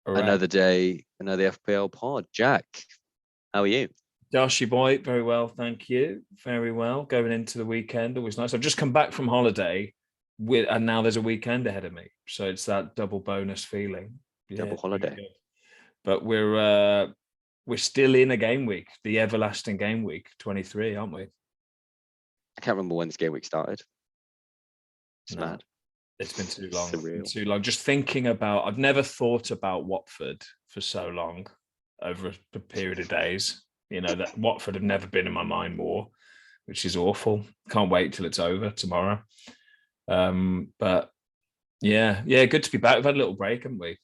Around. Another day, another FPL pod. Jack, how are you? Darcy boy, very well, thank you. Very well. Going into the weekend, always nice. I've just come back from holiday and now there's a weekend ahead of me. So it's that double bonus feeling. Yeah, Double holiday. but we're still in a game week, the everlasting game week 23, aren't we? I can't remember when this game week started. It's No, mad. it's been too long. Surreal. Too long. Just thinking about, I've never thought about Watford for so long over a period of days. You know, that Watford have never been in my mind more, which is awful. Can't wait till it's over tomorrow. But yeah, good to be back. We've had a little break, haven't we?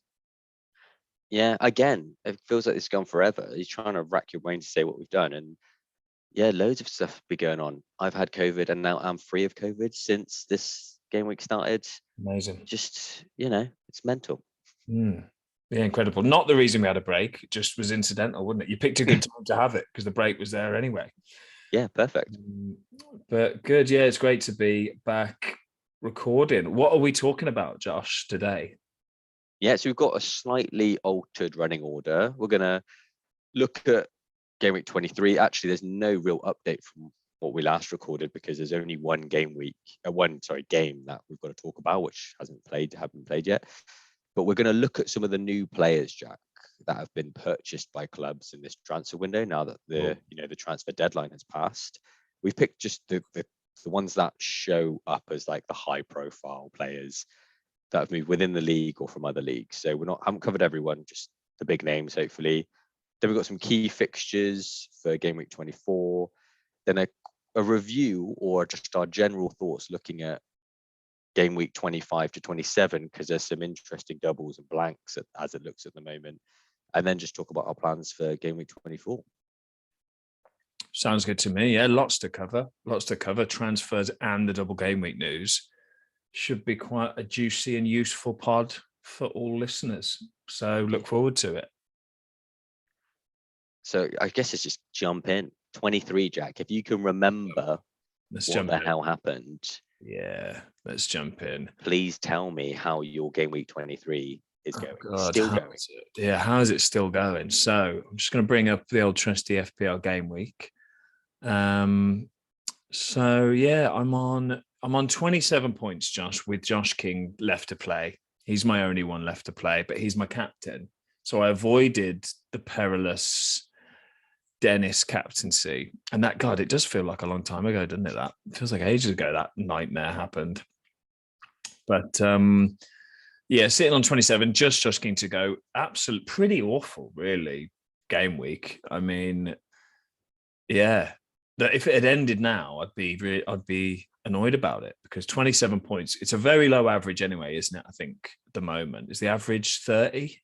Yeah, again, it feels like it's gone forever. You're trying to rack your brain to say what we've done. And yeah, loads of stuff be going on. I've had COVID and now I'm free of COVID since this game week started. Amazing. Just, it's mental. Yeah, incredible. Not the reason we had a break, it just was incidental, wouldn't it? You picked a good time to have it because the break was there anyway. Yeah, perfect. But good. Yeah, it's great to be back recording. What are we talking about, Josh, today? Yeah, so we've got a slightly altered running order. We're going to look at game week 23. Actually, there's no real update from what we last recorded because there's only one game that we've got to talk about, which haven't been played yet. But we're going to look at some of the new players, Jack, that have been purchased by clubs in this transfer window now that the transfer deadline has passed. We've picked just the ones that show up as like the high profile players that have moved within the league or from other leagues. So haven't covered everyone, just the big names, hopefully. Then we've got some key fixtures for game week 24. Then a review or just our general thoughts looking at game week 25 to 27, because there's some interesting doubles and blanks as it looks at the moment. And then just talk about our plans for game week 24. Sounds good to me. Yeah, lots to cover. Transfers and the double game week news. Should be quite a juicy and useful pod for all listeners. So look forward to it. So I guess it's just jump in. 23, Jack. If you can remember what the hell happened. Yeah, let's jump in. Please tell me how your game week 23 is going. Still going. How is it still going? So I'm just going to bring up the old trusty FPL game week. So yeah, I'm on 27 points, Josh, with Josh King left to play. He's my only one left to play, but he's my captain. So I avoided the perilous Dennis captaincy. And that, God, it does feel like a long time ago, doesn't it? That it feels like ages ago that nightmare happened. But sitting on 27, just Josh King to go. Absolutely pretty awful, really, game week. I mean, yeah. If it had ended now, I'd be annoyed about it because 27 points, it's a very low average anyway, isn't it? I think at the moment. Is the average 30?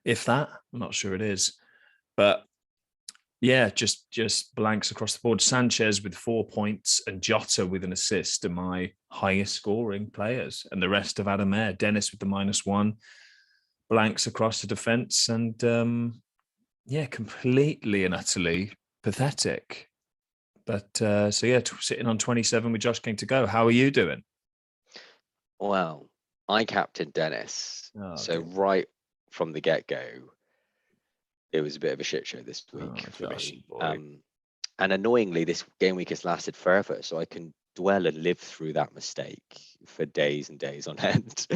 If that? I'm not sure it is. But yeah, just blanks across the board. Sanchez with 4 points and Jota with an assist are my highest scoring players. And the rest of Adam Air, Dennis with the -1, blanks across the defence. And completely and utterly pathetic. But sitting on 27 with Josh King to go. How are you doing? Well, I captained Dennis. Right from the get-go, it was a bit of a shit show this week for me. And annoyingly, this game week has lasted forever, so I can dwell and live through that mistake for days and days on end.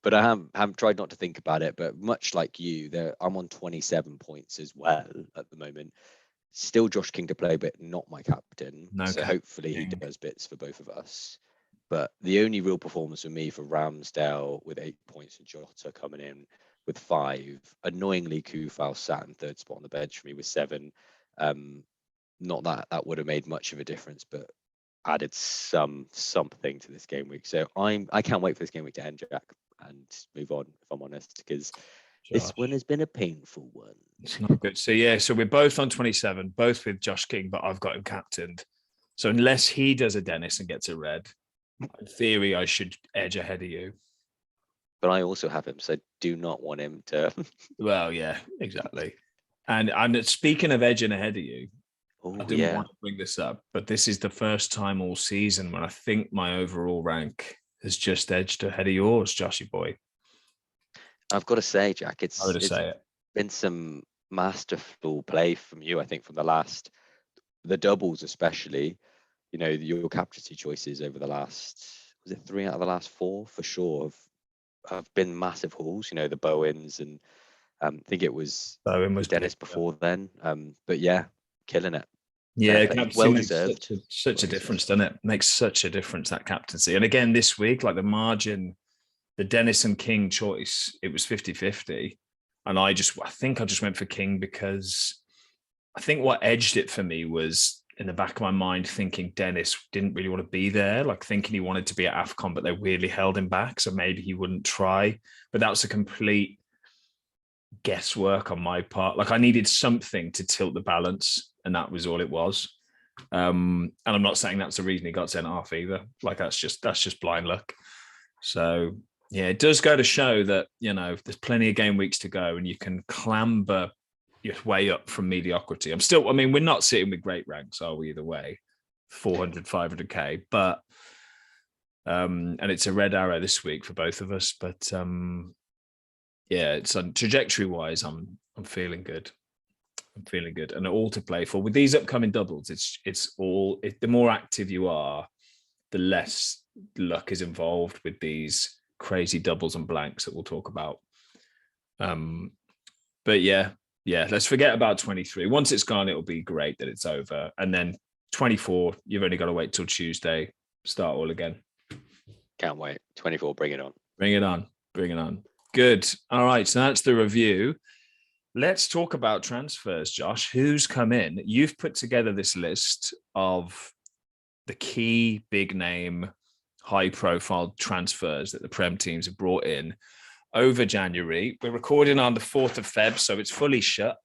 But I have tried not to think about it. But much like you, I'm on 27 points as well at the moment. Still Josh King to play, but not my captain. Hopefully he does bits for both of us. But the only real performance for me for Ramsdale with 8 points and Jota coming in with 5. Annoyingly, Kufal sat in third spot on the bench for me with 7. Not that would have made much of a difference, but added something to this game week. So I can't wait for this game week to end, Jack, and move on, if I'm honest, because this one has been a painful one. It's not good. So we're both on 27, both with Josh King, but I've got him captained. So unless he does a Dennis and gets a red, in theory, I should edge ahead of you. But I also have him, so do not want him to. Well, yeah, exactly. And speaking of edging ahead of you, I didn't want to bring this up, but this is the first time all season when I think my overall rank has just edged ahead of yours, Joshy boy. I've got to say, Jack, I would it's say it. been some masterful play from you, I think, from the doubles especially. Your captaincy choices over the last, was it 3 out of the last 4 for sure, have been massive hauls. The Bowens, and I think it was Bowen was Dennis big, before then. But yeah, killing it. Fair yeah, play. captaincy Well makes deserved. such a Well difference, deserved. doesn't it? Makes such a difference, that captaincy. And again, this week, like the margin, the Dennis and King choice, it was 50-50. And I think I just went for King because I think what edged it for me was in the back of my mind thinking Dennis didn't really want to be there, like thinking he wanted to be at AFCON, but they weirdly held him back. So maybe he wouldn't try. But that was a complete guesswork on my part. Like I needed something to tilt the balance, and that was all it was. And I'm not saying that's the reason he got sent off either. Like that's just blind luck. So yeah, it does go to show that there's plenty of game weeks to go, and you can clamber your way up from mediocrity. I mean, we're not sitting with great ranks, are we? Either way, 400, 500k, but and it's a red arrow this week for both of us. But yeah, it's on trajectory wise, I'm feeling good. I'm feeling good, and all to play for with these upcoming doubles. The more active you are, the less luck is involved with these crazy doubles and blanks that we'll talk about. But yeah, let's forget about 23. Once it's gone, it'll be great that it's over. And then 24, you've only got to wait till Tuesday, start all again. Can't wait. 24, bring it on. Bring it on. Bring it on. Good. All right, so that's the review. Let's talk about transfers, Josh. Who's come in? You've put together this list of the key big name, high profile transfers that the Prem teams have brought in over January. We're recording on the 4th of Feb, so it's fully shut.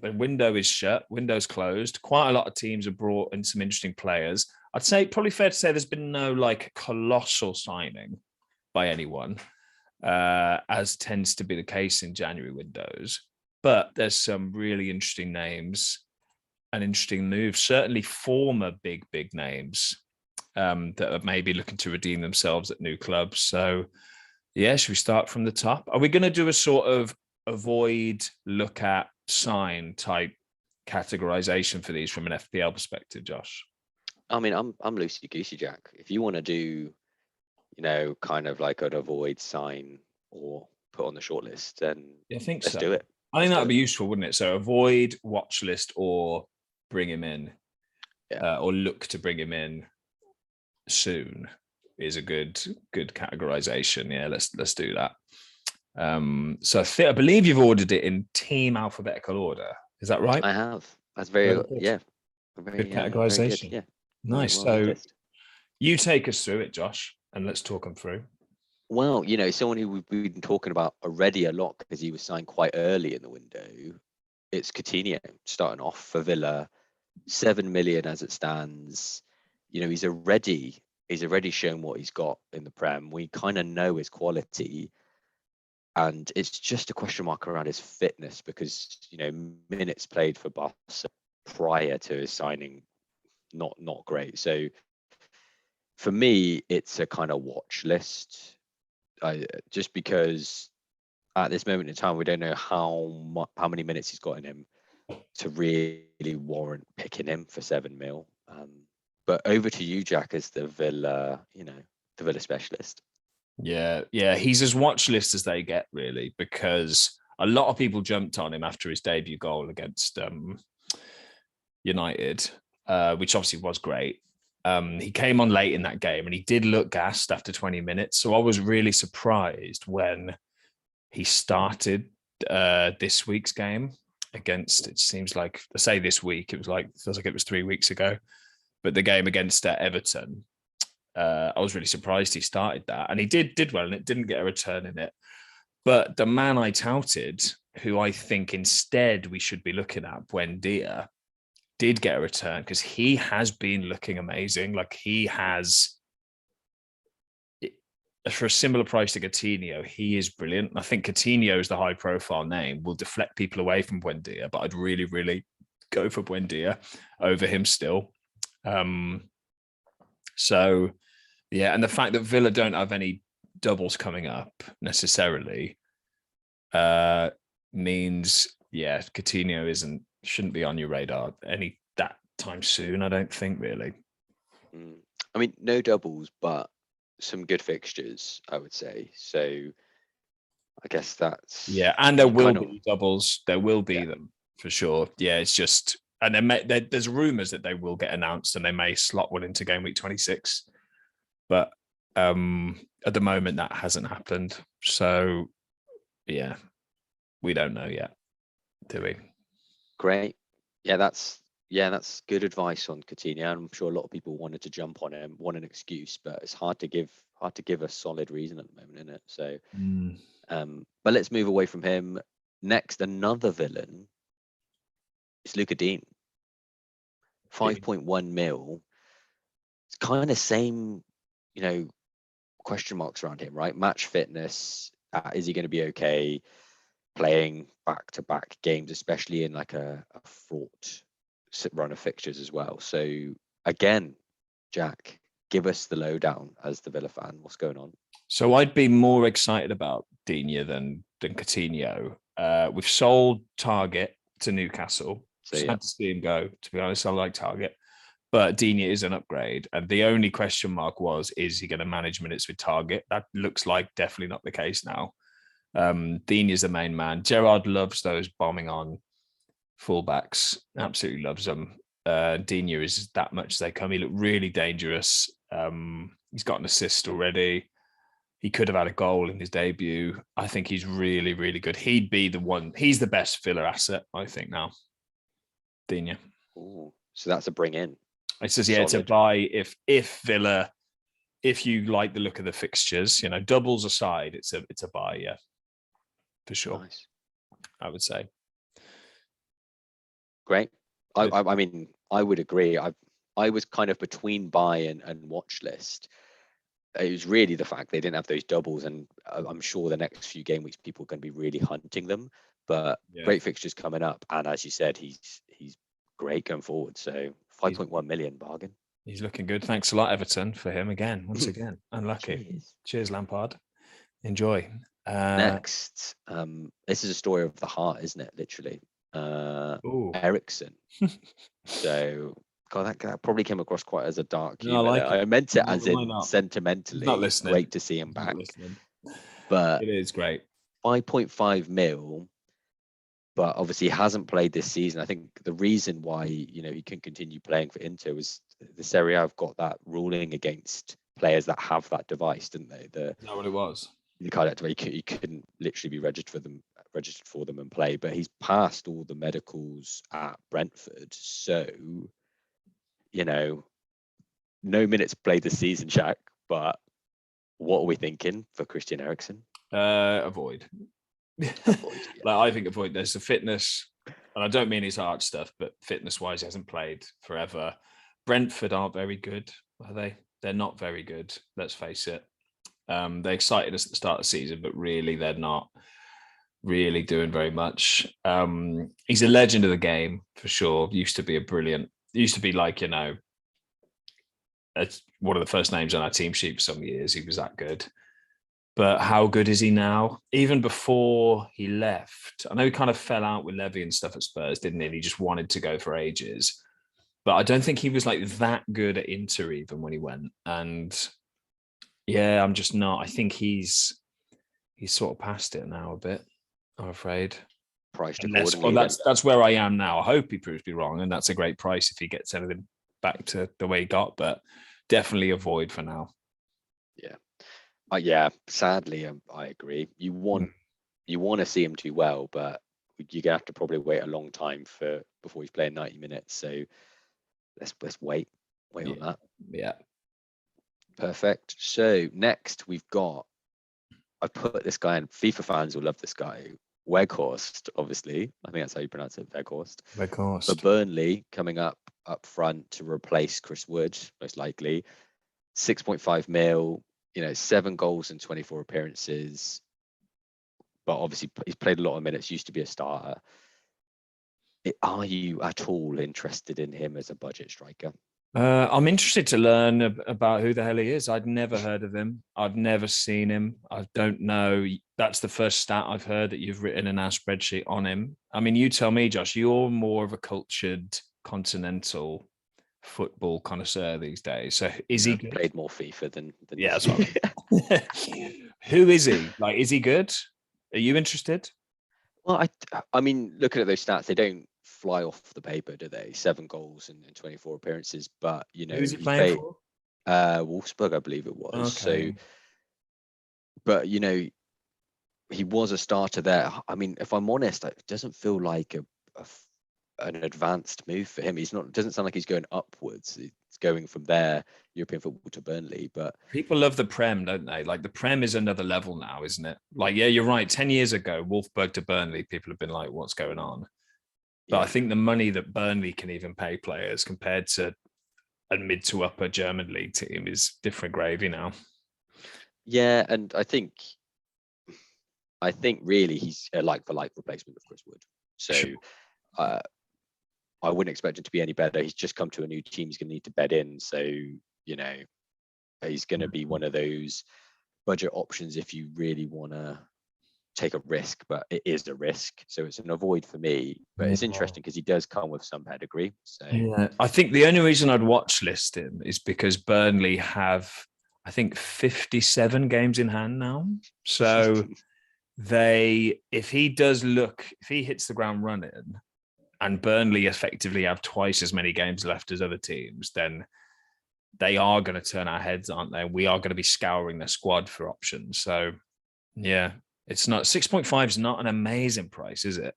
The window is shut, window's closed. Quite a lot of teams have brought in some interesting players. I'd say probably fair to say there's been no like colossal signing by anyone, as tends to be the case in January windows. But there's some really interesting names and interesting moves, certainly former big names that are maybe looking to redeem themselves at new clubs. So yeah, should we start from the top? Are we going to do a sort of avoid, look at, sign type categorization for these from an FPL perspective, Josh? I mean, I'm loosey goosey, Jack. If you want to do, kind of like an avoid, sign, or put on the shortlist, then I think let's so. do it. I think that would be useful, wouldn't it? So avoid, watch list, or bring him in, or look to bring him in soon is a good categorization. Yeah, let's do that. So I believe you've ordered it in team alphabetical order. Is that right? I have. That's very good. Good categorization. Very good. Nice. So you take us through it, Josh, and let's talk them through. Well, someone who we've been talking about already a lot because he was signed quite early in the window. It's Coutinho starting off for Villa, 7 million as it stands. He's already shown what he's got in the Prem. We kind of know his quality, and it's just a question mark around his fitness because minutes played for Barca prior to his signing, not great. So for me, it's a kind of watch list. Just because at this moment in time, we don't know how many minutes he's got in him to really warrant picking him for 7 mil. But over to you, Jack, as the Villa, the Villa specialist. Yeah, he's as watch list as they get, really, because a lot of people jumped on him after his debut goal against United, which obviously was great. He came on late in that game and he did look gassed after 20 minutes. So I was really surprised when he started this week's game against, it seems like, I say this week, feels like it was 3 weeks ago, but the game against Everton, I was really surprised he started that. And he did well, and it didn't get a return in it. But the man I touted, who I think instead we should be looking at, Buendia, did get a return because he has been looking amazing. Like he has, for a similar price to Coutinho, he is brilliant. I think Coutinho is the high profile name, will deflect people away from Buendia, but I'd really, really go for Buendia over him still. So yeah, and the fact that Villa don't have any doubles coming up necessarily means, yeah, Coutinho shouldn't be on your radar that time soon, I don't think, really. I mean, no doubles, but some good fixtures, I would say. So I guess that's... Yeah, and there will be doubles. There will be them for sure. Yeah, it's just... And there's rumours that they will get announced and they may slot one into Game Week 26. But at the moment, that hasn't happened. So, yeah, we don't know yet, do we? Great. Yeah, that's good advice on Coutinho. I'm sure a lot of people wanted to jump on him, want an excuse, but it's hard to give a solid reason at the moment, isn't it? So, but let's move away from him. Next, another villain is Luca Dean. 5.1 mil. It's kind of same, question marks around him, right? Match fitness. Is he going to be okay playing back-to-back games, especially in like a fraught run of fixtures as well? So again, Jack, give us the lowdown as the Villa fan. What's going on? So I'd be more excited about Digne than Coutinho. We've sold Target to Newcastle. Sad to see him go. To be honest, I like Target, but Digne is an upgrade. And the only question mark was, is he going to manage minutes with Target? That looks like definitely not the case now. Digne is the main man. Gerrard loves those bombing on fullbacks. Absolutely loves them. Digne is that much they come. He looked really dangerous. He's got an assist already. He could have had a goal in his debut. I think he's really, really good. He'd be the one. He's the best Villa asset, I think, now. Digne. Ooh, so that's a bring in. It says, yeah, it's a buy if Villa, if you like the look of the fixtures, doubles aside, it's a buy, yeah. For sure. Nice. I would say. Great. I mean, I would agree. I was kind of between buy and watch list. It was really the fact they didn't have those doubles, and I'm sure the next few game weeks people are going to be really hunting them. But great fixtures coming up, and as you said, he's great going forward. So 5.1 million bargain. He's looking good. Thanks a lot, Everton, for him again. Once again, unlucky. Cheers, Lampard. Enjoy. Next, this is a story of the heart, isn't it? Literally, Eriksen. So, God, that probably came across quite as a dark humor. I meant it as in sentimentally. Not listening. Great to see him back. But it is great. 5.5 mil. But obviously he hasn't played this season. I think the reason why he can continue playing for Inter was the Serie A have got that ruling against players that have that device, didn't they? Is that what it was? The card activate, he couldn't literally be registered for them and play. But he's passed all the medicals at Brentford, so no minutes played this season, Shaq. But what are we thinking for Christian Eriksen? Avoid. I think avoid. There's the fitness, and I don't mean his art stuff, but fitness-wise, he hasn't played forever. Brentford aren't very good, are they? They're not very good. Let's face it. They excited us at the start of the season, but really, they're not really doing very much. He's a legend of the game for sure. Used to be like one of the first names on our team sheet for some years. He was that good. But how good is he now? Even before he left, I know he kind of fell out with Levy and stuff at Spurs, didn't he? And he just wanted to go for ages. But I don't think he was like that good at Inter even when he went. And yeah, I'm just not. I think he's sort of past it now a bit, I'm afraid. Priced accordingly. Well, that's where I am now. I hope he proves me wrong, and that's a great price if he gets everything back to the way he got. But definitely avoid for now. Yeah. Yeah, sadly, I agree. You want to see him do well, but you're gonna have to probably wait a long time before he's playing 90 minutes. So let's wait on that. Yeah, perfect. So next we've got. I put this guy in. FIFA fans will love this guy. Weghorst, obviously. I think that's how you pronounce it. Weghorst. For Burnley, coming up front to replace Chris Wood, most likely. 6.5 mil. 7 goals in 24 appearances, but obviously he's played a lot of minutes, used to be a starter. Are you at all interested in him as a budget striker? I'm interested to learn about who the hell he is. I'd never heard of him. I've never seen him. I don't know. That's the first stat I've heard that you've written in our spreadsheet on him. I mean, you tell me, Josh, you're more of a cultured continental football connoisseur these days. So is he I've good? played more FIFA than Yeah, you. that's what I mean. Who is he? Like, is he good? Are you interested? Well, I mean, looking at those stats, they don't fly off the paper, do they? 7 goals and 24 appearances, but Who's he he's playing played for? Wolfsburg, I believe it was. So, Okay. but he was a starter there. I mean, if I'm honest, it doesn't feel like an advanced move for him. He's not. Doesn't sound like he's going upwards. It's going from there, European football, to Burnley. But People love the Prem, don't they? Like the Prem is another level now, isn't it? Like, yeah, you're right. 10 years ago, Wolfsburg to Burnley, people have been like, what's going on? But I yeah, think the money that Burnley can even pay players compared to a mid to upper German league team is different gravy now. yeah, and I think really he's a like for like replacement of Chris Wood. So Sure. uh, I wouldn't expect him to be any better. He's just come to a new team. He's going to need to bed in. So he's going to be one of those budget options if you really want to take a risk, but it is a risk. So it's an avoid for me. But it's Yeah. interesting because he does come with some pedigree. So Yeah. I think the only reason I'd watch list him is because Burnley have, I think, 57 games in hand now. So if he hits the ground running, and Burnley effectively have twice as many games left as other teams, then they are going to turn our heads, aren't they? We are going to be scouring their squad for options. So, yeah, it's not 6.5 is not an amazing price, is it?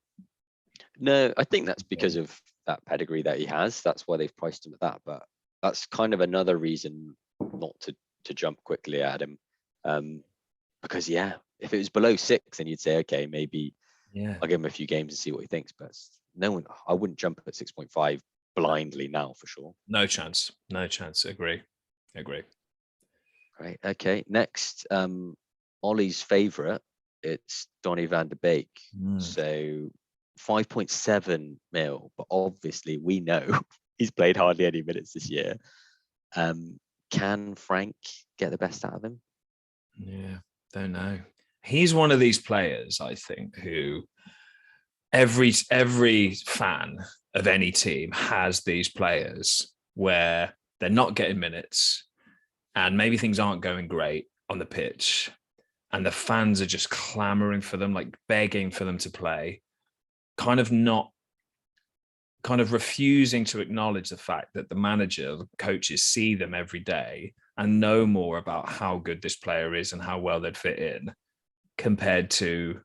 no, I think that's because of that pedigree that he has. That's why they've priced him at that. But that's kind of another reason not to jump quickly at him. Because if it was below 6, then you'd say, okay, maybe I'll give him a few games and see what he thinks. But I wouldn't jump at 6.5 blindly now for sure. No chance. No chance. Agree. Right. Okay. Next, Ollie's favorite. It's Donnie Van Der Beek. So 5.7 mil, but obviously we know he's played hardly any minutes this year. Can Frank get the best out of him? Yeah, don't know. He's one of these players, I think, who every fan of any team has these players where they're not getting minutes and maybe things aren't going great on the pitch and the fans are just clamoring for them, like begging for them to play, kind of refusing to acknowledge the fact that the manager, the coaches see them every day and know more about how good this player is and how well they'd fit in compared to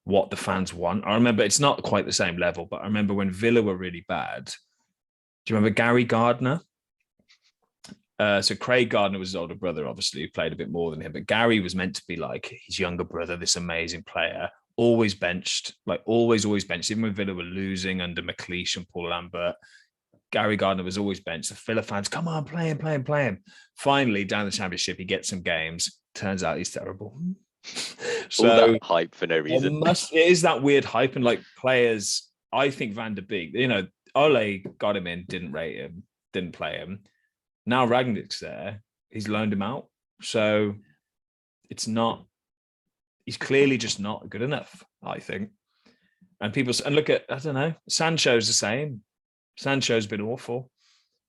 what the fans want. I remember it's not quite the same level, but I remember when Villa were really bad. Do you remember Gary Gardner? So Craig Gardner was his older brother, obviously, who played a bit more than him. But Gary was meant to be like his younger brother, this amazing player, always benched, like always benched. Even when Villa were losing under McLeish and Paul Lambert, Gary Gardner was always benched. The Villa fans, come on, play him. Finally, down the Championship, he gets some games. Turns out he's terrible. So all that hype for no reason. It is that weird hype, and like players, I think Van Der Beek, Ole got him in, didn't rate him, didn't play him. Now Ragnick's there, he's loaned him out. So he's clearly just not good enough, I think. And look at, I don't know, Sancho's the same. Sancho's been awful.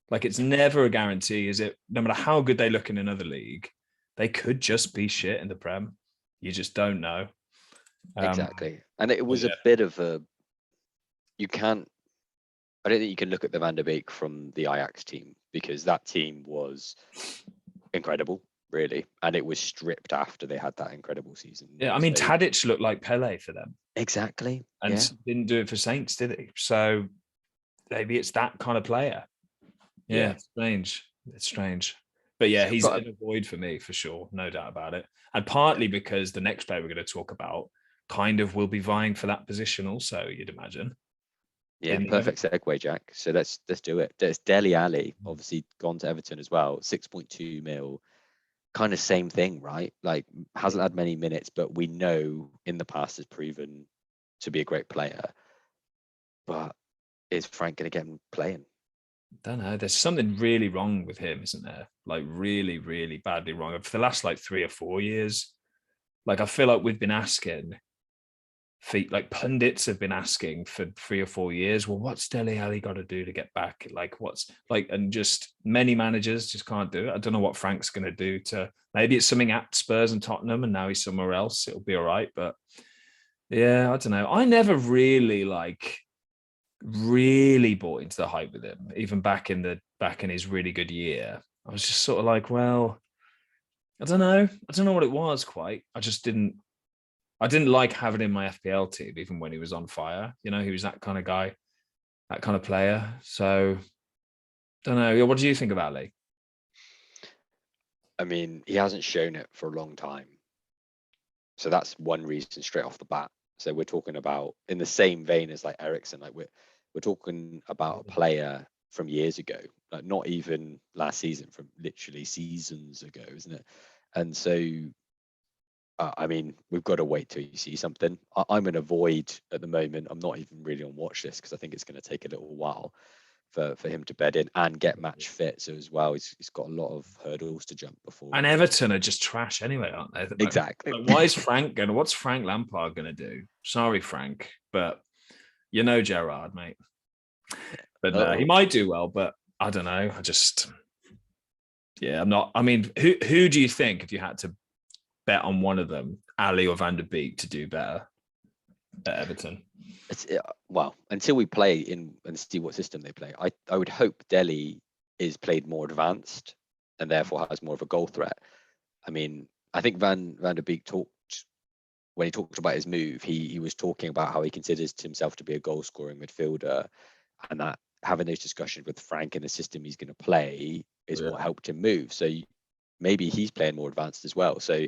Like it's never a guarantee, is it? No matter how good they look in another league, they could just be shit in the Prem. You just don't know. Exactly. And it was a bit of I don't think you can look at the Van Der Beek from the Ajax team because that team was incredible, really. And it was stripped after they had that incredible season. Yeah, I mean, Tadic looked like Pele for them. Exactly. And didn't do it for Saints, did he? So maybe it's that kind of player. Yeah. It's strange. But yeah, he's an avoid for me for sure. No doubt about it. And partly because the next player we're going to talk about kind of will be vying for that position also, you'd imagine. Yeah, perfect segue, Jack. So let's do it. There's Deli Alley, obviously gone to Everton as well. 6.2 mil. Kind of same thing, right? Like hasn't had many minutes, but we know in the past has proven to be a great player. But is Frank going to get him playing? don't know. There's something really wrong with him, isn't there? Like really, really badly wrong. For the last like 3 or 4 years, like I feel like we've been asking, like pundits have been asking for 3 or 4 years. Well, what's Deli Alley got to do to get back? Like, what's like, and just many managers just can't do it. I don't know what Frank's going to do to. Maybe it's something at Spurs and Tottenham, and now he's somewhere else. It'll be all right. But yeah, I don't know. I never really really bought into the hype with him, even back in his really good year. I was just sort of like, well, I don't know. I don't know what it was quite. I didn't like having him in my FPL team, even when he was on fire. You know, he was that kind of guy, that kind of player. So don't know. What do you think about Lee? I mean, he hasn't shown it for a long time. So that's one reason straight off the bat. So we're talking about, in the same vein as like Eriksen, like we're talking about a player from years ago, like not even last season, from literally seasons ago, isn't it? And so, I mean, we've got to wait till you see something. I'm going to avoid at the moment. I'm not even really on watch list because I think it's going to take a little while for him to bed in and get match fit. So as well, he's got a lot of hurdles to jump before. And Everton are just trash anyway, aren't they? Exactly. Like, why is Frank going? What's Frank Lampard going to do? Sorry, Frank, but you know Gerrard, mate. But no, he might do well, but I don't know. I'm not. I mean, who do you think, if you had to bet on one of them, Ali or Van Der Beek, to do better at Everton? Well, until we play in and see what system they play, I would hope Deli is played more advanced and therefore has more of a goal threat. I mean, I think Van Der Beek when he talked about his move, he was talking about how he considers himself to be a goal scoring midfielder, and that having those discussions with Frank and the system he's going to play is what helped him move. So maybe he's playing more advanced as well. So,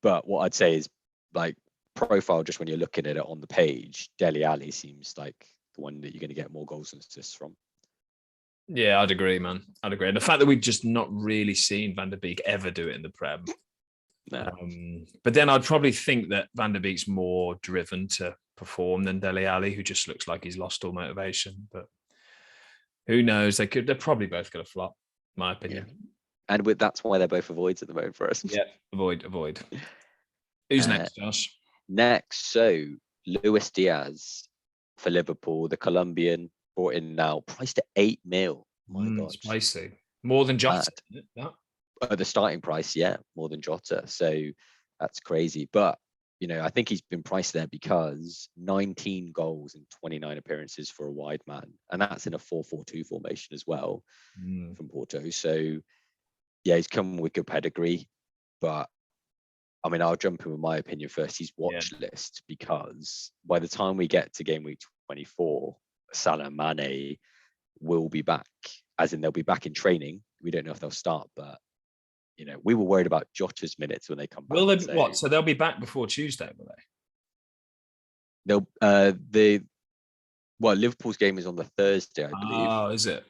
but what I'd say is, like, profile, just when you're looking at it on the page, Deli Alley seems like the one that you're going to get more goals and assists from. Yeah, I'd agree, man. I'd agree. And the fact that we've just not really seen Van Der Beek ever do it in the Prem. No. But then I'd probably think that Van Der Beek's more driven to perform than Deli Alley, who just looks like he's lost all motivation. But who knows? They're probably both going to flop, in my opinion. Yeah. And that's why they're both avoids at the moment for us. Yeah, avoid. Who's next, Josh? Next, so Luis Diaz for Liverpool, the Colombian, brought in now, priced at 8 mil. My God. Spicy. More than Jota. The starting price, yeah, more than Jota. So that's crazy. But, you know, I think he's been priced there because 19 goals and 29 appearances for a wide man. And that's in a 4-4-2 formation as well from Porto. So, yeah, he's come with good pedigree. But, I mean, I'll jump in with my opinion first. He's watch list because by the time we get to game week 24, Salah and Mane will be back, as in they'll be back in training. We don't know if they'll start, but you know, we were worried about Jota's minutes when they come back. Will they? What? So they'll be back before Tuesday, will they? Liverpool's game is on the Thursday, I believe. Oh, is it?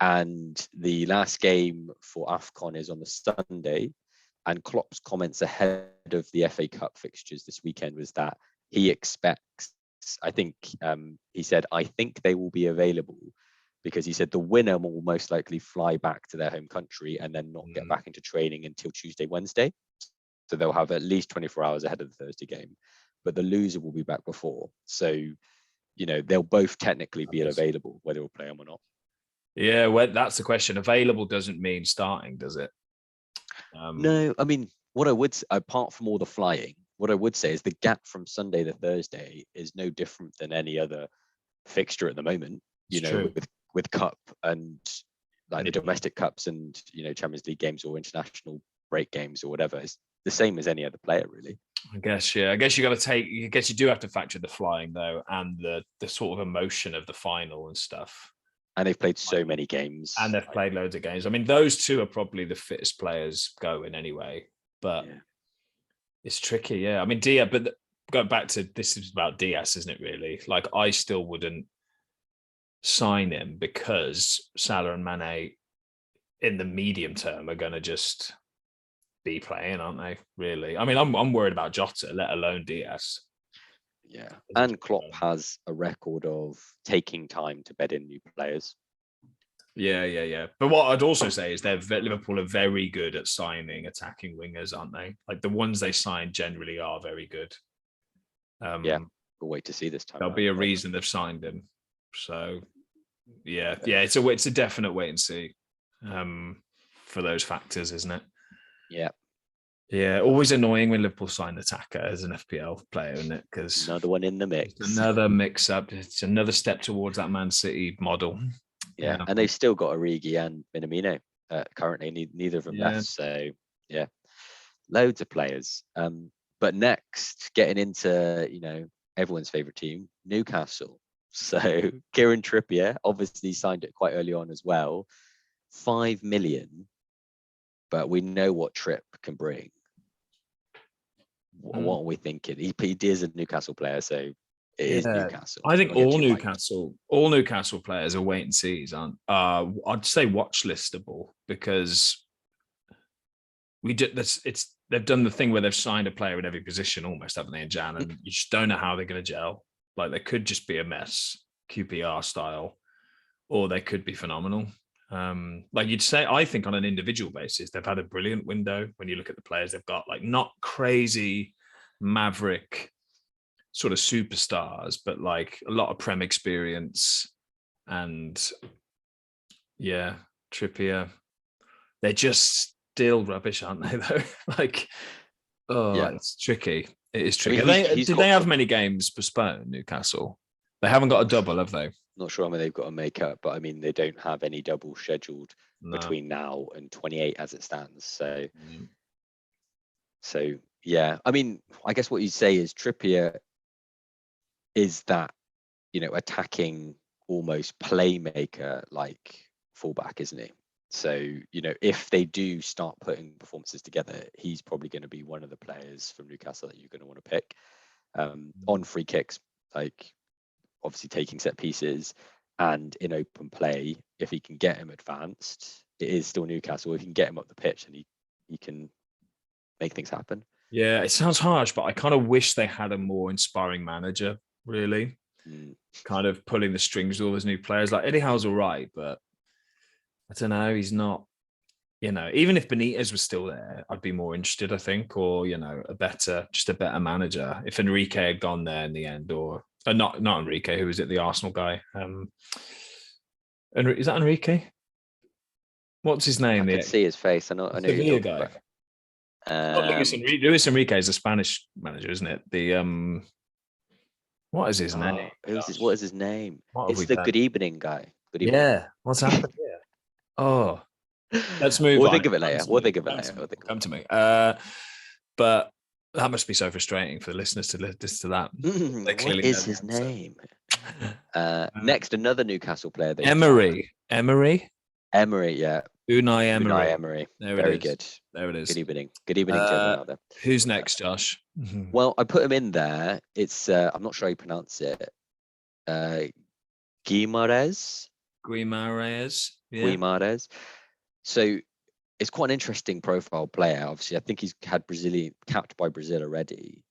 And the last game for AFCON is on the Sunday. And Klopp's comments ahead of the FA Cup fixtures this weekend was that he expects, I think he said, I think they will be available, because he said the winner will most likely fly back to their home country and then not get back into training until Tuesday, Wednesday. So they'll have at least 24 hours ahead of the Thursday game, but the loser will be back before. So, you know, they'll both technically be available, whether we'll play them or not. Yeah, well, that's the question. Available doesn't mean starting, does it? No, I mean, what I would say, apart from all the flying, what I would say is the gap from Sunday to Thursday is no different than any other fixture at the moment. You know, with cup and like the domestic cups and, you know, Champions League games or international break games or whatever, it's the same as any other player, really. I guess you do have to factor the flying though, and the sort of emotion of the final and stuff. And they've played so many games. And they've played loads of games. I mean, those two are probably the fittest players going anyway, but it's tricky. Yeah. I mean, Diaz, but going back to, this is about Diaz, isn't it really? Like, I still wouldn't sign him because Salah and Mane in the medium term are going to just be playing, aren't they? Really? I mean, I'm worried about Jota, let alone Diaz. Yeah, and Klopp has a record of taking time to bed in new players. Yeah. But what I'd also say is Liverpool are very good at signing attacking wingers, aren't they? Like the ones they sign generally are very good. Yeah, we'll wait to see this time. There'll be a reason they've signed him. So yeah, it's a definite wait and see for those factors, isn't it? Yeah, always annoying when Liverpool sign attacker as an FPL player, isn't it? Because another one in the mix, another mix-up. It's another step towards that Man City model. Yeah, and they've still got Origi and Minamino currently. Neither of them left, so yeah, loads of players. But next, getting into everyone's favorite team, Newcastle. So Kieran Trippier obviously signed it quite early on as well, 5 million. But we know what Tripp can bring. What are we thinking? He is a Newcastle player, so it is Newcastle. I think all Newcastle players are wait and sees, aren't? I'd say watch listable because we did this. They've done the thing where they've signed a player in every position almost, haven't they, in Jan? And you just don't know how they're going to gel. Like they could just be a mess, QPR style, or they could be phenomenal. Like you'd say, I think on an individual basis, they've had a brilliant window when you look at the players they've got, like not crazy maverick sort of superstars, but like a lot of Prem experience. And yeah, Trippier, they're just still rubbish, aren't they, though? Like, it's tricky. It is tricky. I mean, did they have many games postponed, Newcastle? They haven't got a double, have they? Not sure how many they've got to make up, but I mean, they don't have any double scheduled between now and 28 as it stands. So yeah, I mean, I guess what you say is Trippier is that, attacking almost playmaker like fullback, isn't he? So, if they do start putting performances together, he's probably going to be one of the players from Newcastle that you're going to want to pick on free kicks, like obviously taking set pieces and in open play. If he can get him advanced, it is still Newcastle. If you can get him up the pitch, and he can make things happen. Yeah, it sounds harsh, but I kind of wish they had a more inspiring manager, really. Kind of pulling the strings with all those new players. Like Eddie Howe's all right, but I don't know. He's not, even if Benitez was still there, I'd be more interested, I think, or, a better manager. If Enrique had gone there in the end, or not Enrique, who was it? The Arsenal guy. Is that Enrique? What's his name? I can see his face. I know you're guy. Luis Enrique is a Spanish manager, isn't it? The what is his name? What is his name? It's the Good Evening guy. Good Evening. Yeah. What's happened here? Oh, let's move on. We'll think of it later. Come to me. But that must be so frustrating for the listeners to listen to that. What is his name? Next, another Newcastle player. Emery, yeah. Unai Emery. Very good. There it is. Good evening. Good evening to everyone out there. Who's next, Josh? Well, I put him in there. It's I'm not sure how you pronounce it. Guimarães. Yeah. Guimarães. So it's quite an interesting profile player. Obviously, I think he's had capped by Brazil already.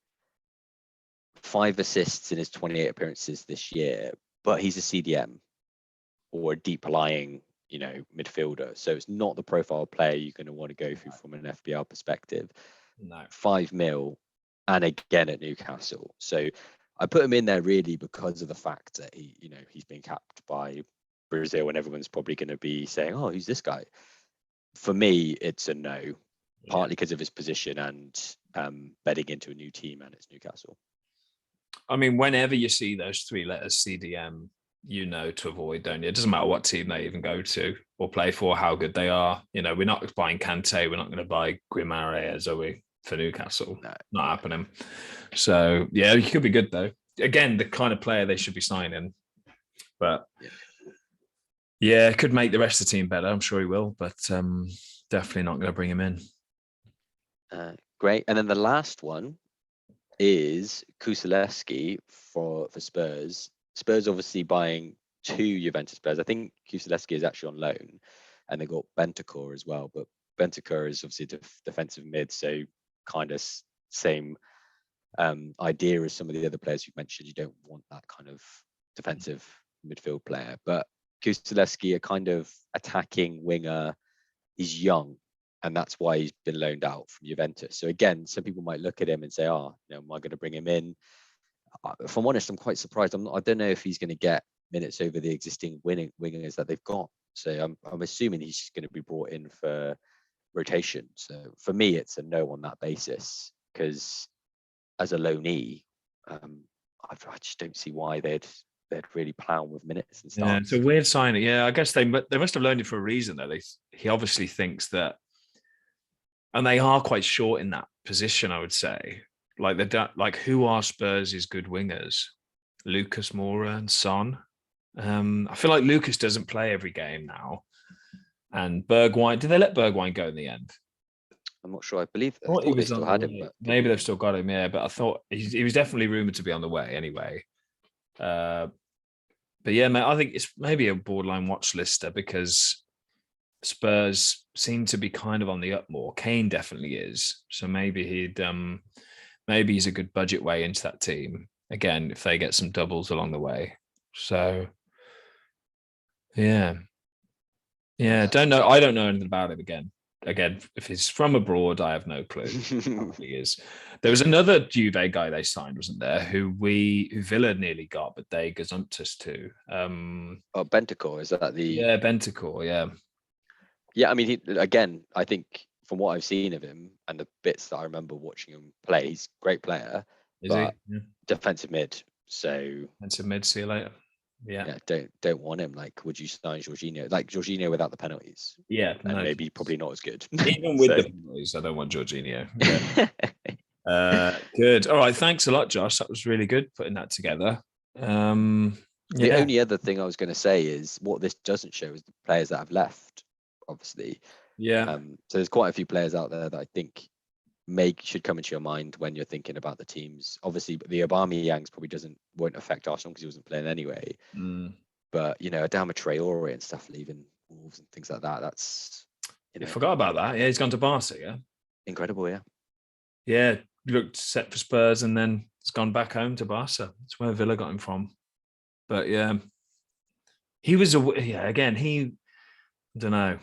5 assists in his 28 appearances this year, but he's a CDM or a deep lying, midfielder. So it's not the profile player you're going to want to go through from an FPL perspective. No. 5 mil, and again at Newcastle. So I put him in there really because of the fact that he's been capped by Brazil, and everyone's probably going to be saying, "Oh, who's this guy?" For me, it's a no, partly because of his position and betting into a new team, and it's Newcastle. I mean, whenever you see those 3 letters CDM, to avoid, don't you? It doesn't matter what team they even go to or play for, how good they are. We're not buying Kante, we're not going to buy Guimarães, are we, for Newcastle? No. Not happening. So, yeah, he could be good, though. Again, the kind of player they should be signing. But, yeah, it could make the rest of the team better. I'm sure he will, but definitely not going to bring him in. Great. And then the last one is Kulusevski for Spurs. Spurs obviously buying 2 Juventus players. I think Kulusevski is actually on loan, and they got Bentancur as well. But Bentancur is obviously defensive mid, so kind of same idea as some of the other players you've mentioned. You don't want that kind of defensive midfield player. But Kulusevski, a kind of attacking winger. He's young, and that's why he's been loaned out from Juventus. So again, some people might look at him and say, "Oh, am I going to bring him in?" If I'm honest, I'm quite surprised. I don't know if he's going to get minutes over the existing wingers that they've got. So I'm assuming he's just going to be brought in for rotation. So for me, it's a no on that basis, because as a loanee, I just don't see why they'd really plow with minutes and stuff. Yeah, it's a weird signing. Yeah, I guess they must have loaned him for a reason, though. He obviously thinks that, and they are quite short in that position, I would say. Like who are Spurs' good wingers? Lucas Moura and Son. I feel like Lucas doesn't play every game now. And Bergwijn, did they let Bergwijn go in the end? I'm not sure. I thought they still had him. But maybe they've still got him, yeah. But I thought he was definitely rumoured to be on the way anyway. But yeah, mate, I think it's maybe a borderline watch lister, because Spurs seem to be kind of on the up more. Kane definitely is. So maybe he's a good budget way into that team. Again, if they get some doubles along the way. So yeah. I don't know anything about him again. If he's from abroad, I have no clue who he is. There was another Juve guy they signed, wasn't there, who Villa nearly got, but they gazumped us to. Bentancur, is that the... Yeah, Bentancur, yeah. Yeah, I mean, I think from what I've seen of him and the bits that I remember watching him play, he's a great player. Is he? Yeah. Defensive mid, so... Defensive mid, see you later. Yeah. Don't want him. Like, would you sign Jorginho? Like Jorginho without the penalties? Yeah, and maybe probably not as good. Even with the penalties, I don't want Jorginho. Yeah. Good. All right. Thanks a lot, Josh. That was really good putting that together. The only other thing I was going to say is what this doesn't show is the players that have left. Obviously. Yeah. So there's quite a few players out there that I think should come into your mind when you're thinking about the teams. Obviously, the Aubameyang's probably won't affect Arsenal because he wasn't playing anyway. But Adama Traore and stuff leaving Wolves and things like that. That's I forgot about that. Yeah, he's gone to Barca. Yeah, incredible. Yeah, yeah. Looked set for Spurs and then he's gone back home to Barca. That's where Villa got him from. But yeah, he was again. I don't know.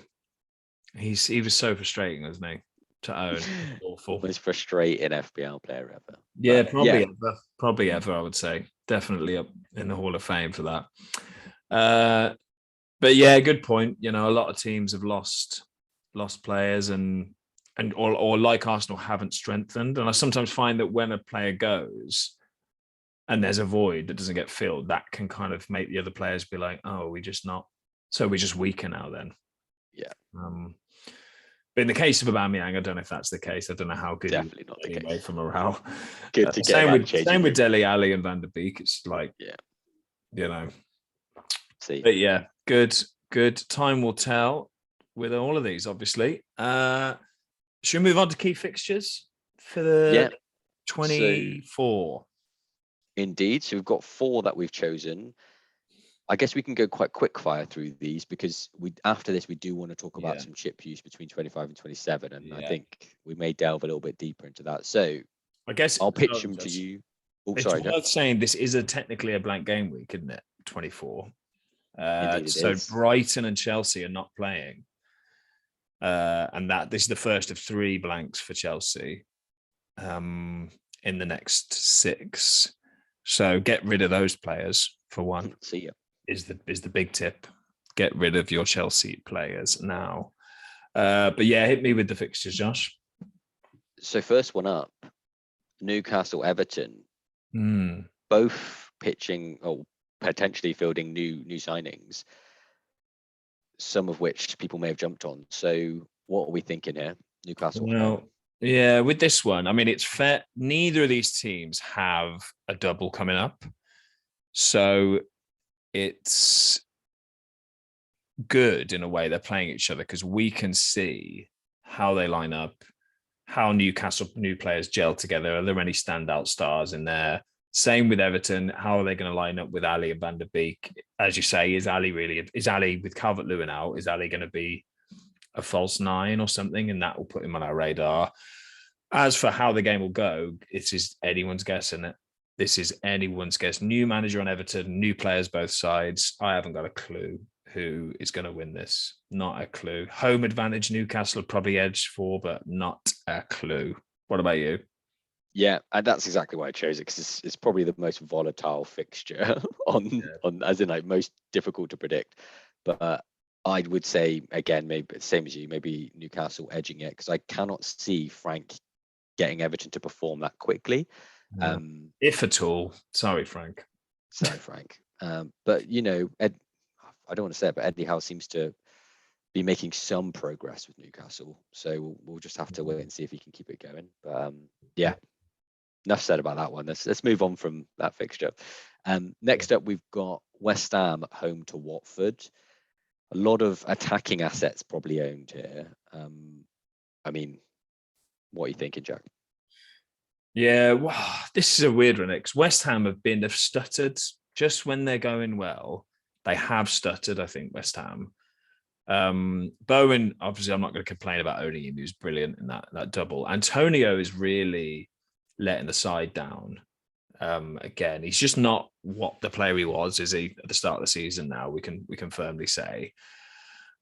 He was so frustrating, wasn't he? To own. Awful. Most frustrating FPL player ever. Yeah, probably ever, I would say. Definitely up in the Hall of Fame for that. But yeah, good point. A lot of teams have lost players or like Arsenal haven't strengthened. And I sometimes find that when a player goes and there's a void that doesn't get filled, that can kind of make the other players be like, oh, we're just weaker now then. Yeah. But in the case of Aubameyang, I don't know if that's the case. I don't know how good. Definitely not the case. For morale. Good to get same with Deli Alley and Van Der Beek. It's like, See. But yeah, good. Time will tell with all of these, obviously. Should we move on to key fixtures for the 24? Indeed. So we've got 4 that we've chosen. I guess we can go quite quick fire through these because after this we do want to talk about some chip use between 25 and 27, and I think we may delve a little bit deeper into that. So I guess I'll pitch them to you. It's worth saying this is technically a blank game week, isn't it? 24. So Brighton and Chelsea are not playing, and this is the first of 3 blanks for Chelsea in the next 6. So get rid of those players for one. See ya. Is the big tip. Get rid of your Chelsea players now. But yeah, hit me with the fixtures, Josh. So first one up, Newcastle, Everton. Both pitching or potentially fielding new signings, some of which people may have jumped on. So what are we thinking here? Newcastle. Well, yeah, with this one, I mean, it's fair. Neither of these teams have a double coming up. So it's good in a way they're playing each other because we can see how they line up, how Newcastle new players gel together. Are there any standout stars in there? Same with Everton. How are they going to line up with Ali and Van Der Beek? As you say, is Ali with Calvert-Lewin out? Is Ali going to be a false 9 or something? And that will put him on our radar. As for how the game will go, it is anyone's guess, isn't it? This is anyone's guess. New manager on Everton, new players both sides. I haven't got a clue who is going to win this. Not a clue. Home advantage, Newcastle probably edge for, but not a clue. What about you? Yeah, and that's exactly why I chose it, because it's probably the most volatile fixture on as in like most difficult to predict. But I would say again, maybe same as you, maybe Newcastle edging it, because I cannot see Frank getting Everton to perform that quickly. If at all. Sorry, Frank. Sorry, Frank. But I don't want to say it, but Eddie Howe seems to be making some progress with Newcastle. So we'll just have to wait and see if he can keep it going. But yeah, enough said about that one. Let's move on from that fixture. Next up, we've got West Ham at home to Watford. A lot of attacking assets probably owned here. I mean, what are you thinking, Jack? Yeah, well, this is a weird one because West Ham have stuttered just when they're going well. They have stuttered, I think, West Ham. Bowen, obviously, I'm not going to complain about owning him. He was brilliant in that double. Antonio is really letting the side down. Again, he's just not what the player he was, is he, at the start of the season now, we can firmly say.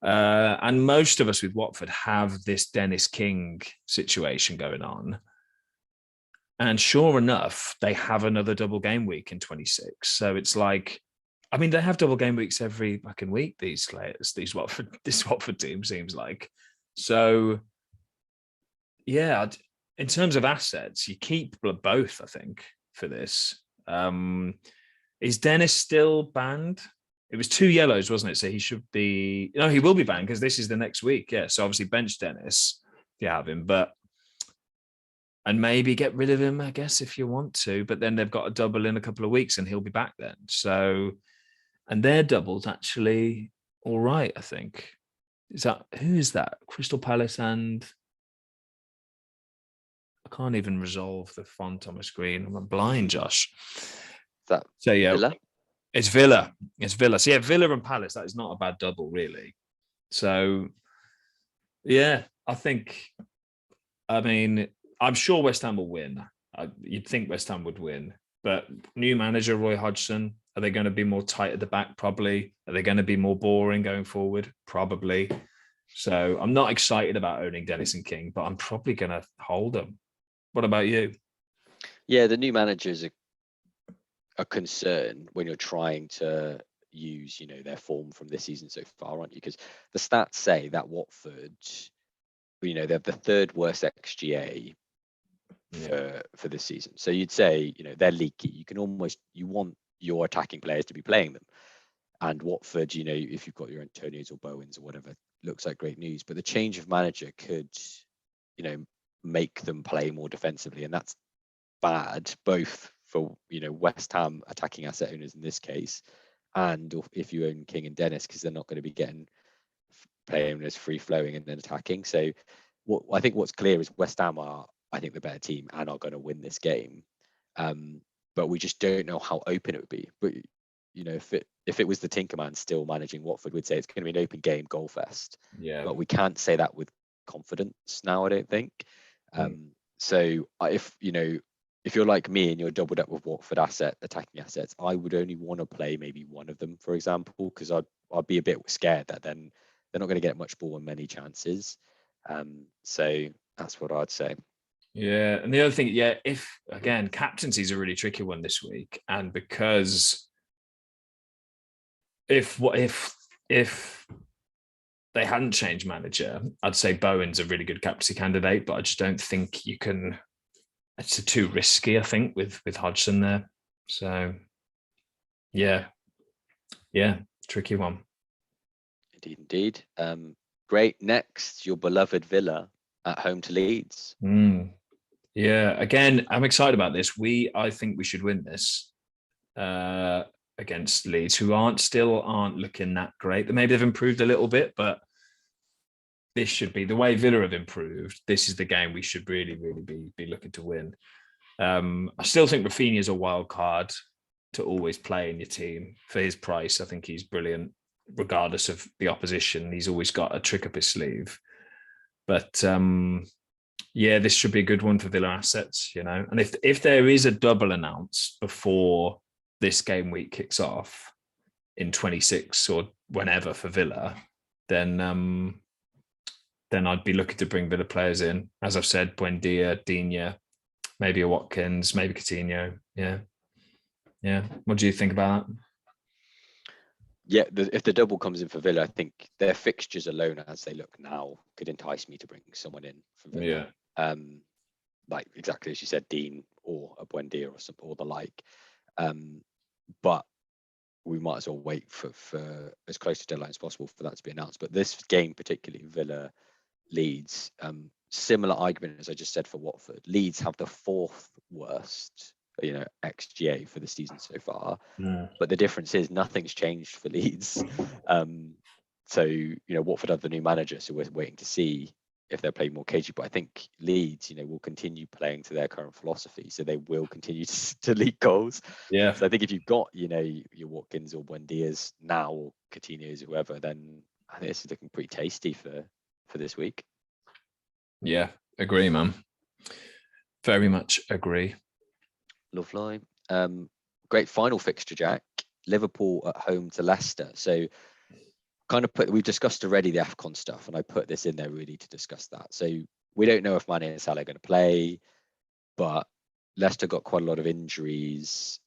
And most of us with Watford have this Dennis King situation going on. And sure enough, they have another double game week in 26. So it's like, I mean, they have double game weeks every fucking week, these players, this Watford team seems like. So, yeah, in terms of assets, you keep both, I think, for this. Is Dennis still banned? It was 2 yellows, wasn't it? So he should be... No, he will be banned because this is the next week. Yeah, so obviously bench Dennis if you have him. And maybe get rid of him, I guess, if you want to. But then they've got a double in a couple of weeks and he'll be back then. So, and their double's actually all right, I think. Who is that? Crystal Palace and... I can't even resolve the font on my screen. I'm blind, Josh. So yeah, Villa? It's Villa. It's Villa. So yeah, Villa and Palace, that is not a bad double, really. So, yeah, I mean, I'm sure West Ham will win. You'd think West Ham would win. But new manager, Roy Hodgson, are they going to be more tight at the back? Probably. Are they going to be more boring going forward? Probably. So I'm not excited about owning Dennis and King, but I'm probably going to hold them. What about you? Yeah, the new managers are a concern when you're trying to use, their form from this season so far, aren't you? Because the stats say that Watford, they have the 3rd worst XGA for this season. So you'd say, they're leaky. You want your attacking players to be playing them. And Watford, if you've got your Antonios or Bowens or whatever, looks like great news. But the change of manager could, make them play more defensively. And that's bad, both for, West Ham attacking asset owners in this case, and if you own King and Dennis, because they're not going to be getting playing as free flowing and then attacking. So I think what's clear is West Ham are, I think, the better team and are going to win this game. But we just don't know how open it would be. But if it was the Tinkerman still managing Watford, we'd say it's going to be an open game, goal fest. Yeah. But we can't say that with confidence now, I don't think. So if you're like me and you're doubled up with Watford attacking assets, I would only want to play maybe one of them, for example, because I'd be a bit scared that then they're not going to get much ball and many chances. So that's what I'd say. Yeah, and the other thing, if again, captaincy is a really tricky one this week, and because if they hadn't changed manager, I'd say Bowen's a really good captaincy candidate, but I just don't think you can. It's too risky, I think, with Hodgson there. So, yeah, tricky one. Indeed. Great. Next, your beloved Villa at home to Leeds. Yeah, again, I'm excited about this. I think we should win this against Leeds, who aren't looking that great. Maybe they've improved a little bit, but this should be the way Villa have improved. This is the game we should really, really be looking to win. I still think Rafinha is a wild card to always play in your team for his price. I think he's brilliant, regardless of the opposition. He's always got a trick up his sleeve. But this should be a good one for Villa assets, And if there is a double announced before this game week kicks off in 26 or whenever for Villa, then I'd be looking to bring Villa players in. As I've said, Buendia, Digne, maybe a Watkins, maybe Coutinho. Yeah. What do you think about that? Yeah, if the double comes in for Villa, I think their fixtures alone, as they look now, could entice me to bring someone in for Villa. Yeah. Like exactly as you said, Dean or a Buendia or the like. But we might as well wait for as close to deadline as possible for that to be announced. But this game, particularly Villa Leeds, similar argument as I just said for Watford. Leeds have the 4th worst, XGA for the season so far. But the difference is nothing's changed for Leeds. So Watford have the new manager, so we're waiting to see if they're playing more cagey. But I think Leeds, will continue playing to their current philosophy, so they will continue to leak goals. Yeah. So I think if you've got your Watkins or Buendias now, or Coutinho's, whoever, then I think this is looking pretty tasty for this week. Yeah, agree, man. Very much agree. Lovely. Great final fixture, Jack. Liverpool at home to Leicester. So we've discussed already the AFCON stuff, and I put this in there really to discuss that. So we don't know if Mane and Salah are going to play, but Leicester got quite a lot of injuries.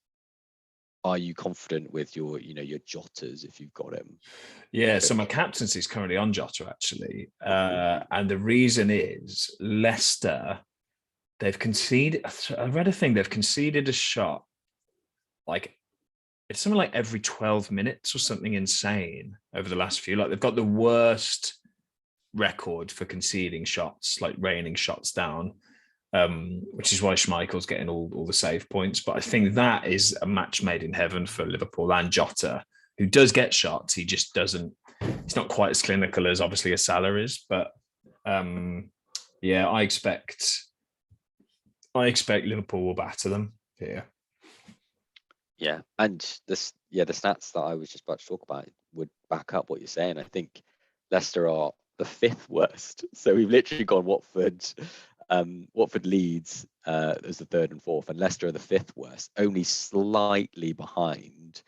Are you confident with your Jotas if you've got him? Yeah, so my captaincy is currently on Jota, actually. And the reason is Leicester, they've conceded, I read a thing, they've conceded a shot, like, it's something like every 12 minutes or something insane over the last few. Like, they've got the worst record for conceding shots, like raining shots down, which is why Schmeichel's getting all the save points. But I think that is a match made in heaven for Liverpool and Jota, who does get shots. He just doesn't, he's not quite as clinical as obviously a Salah is. But yeah, I expect Liverpool will batter them here. Yeah, and the stats that I was just about to talk about would back up what you're saying. I think Leicester are the 5th worst. So we've literally gone Watford Leeds as the 3rd and 4th, and Leicester are the 5th worst, only slightly behind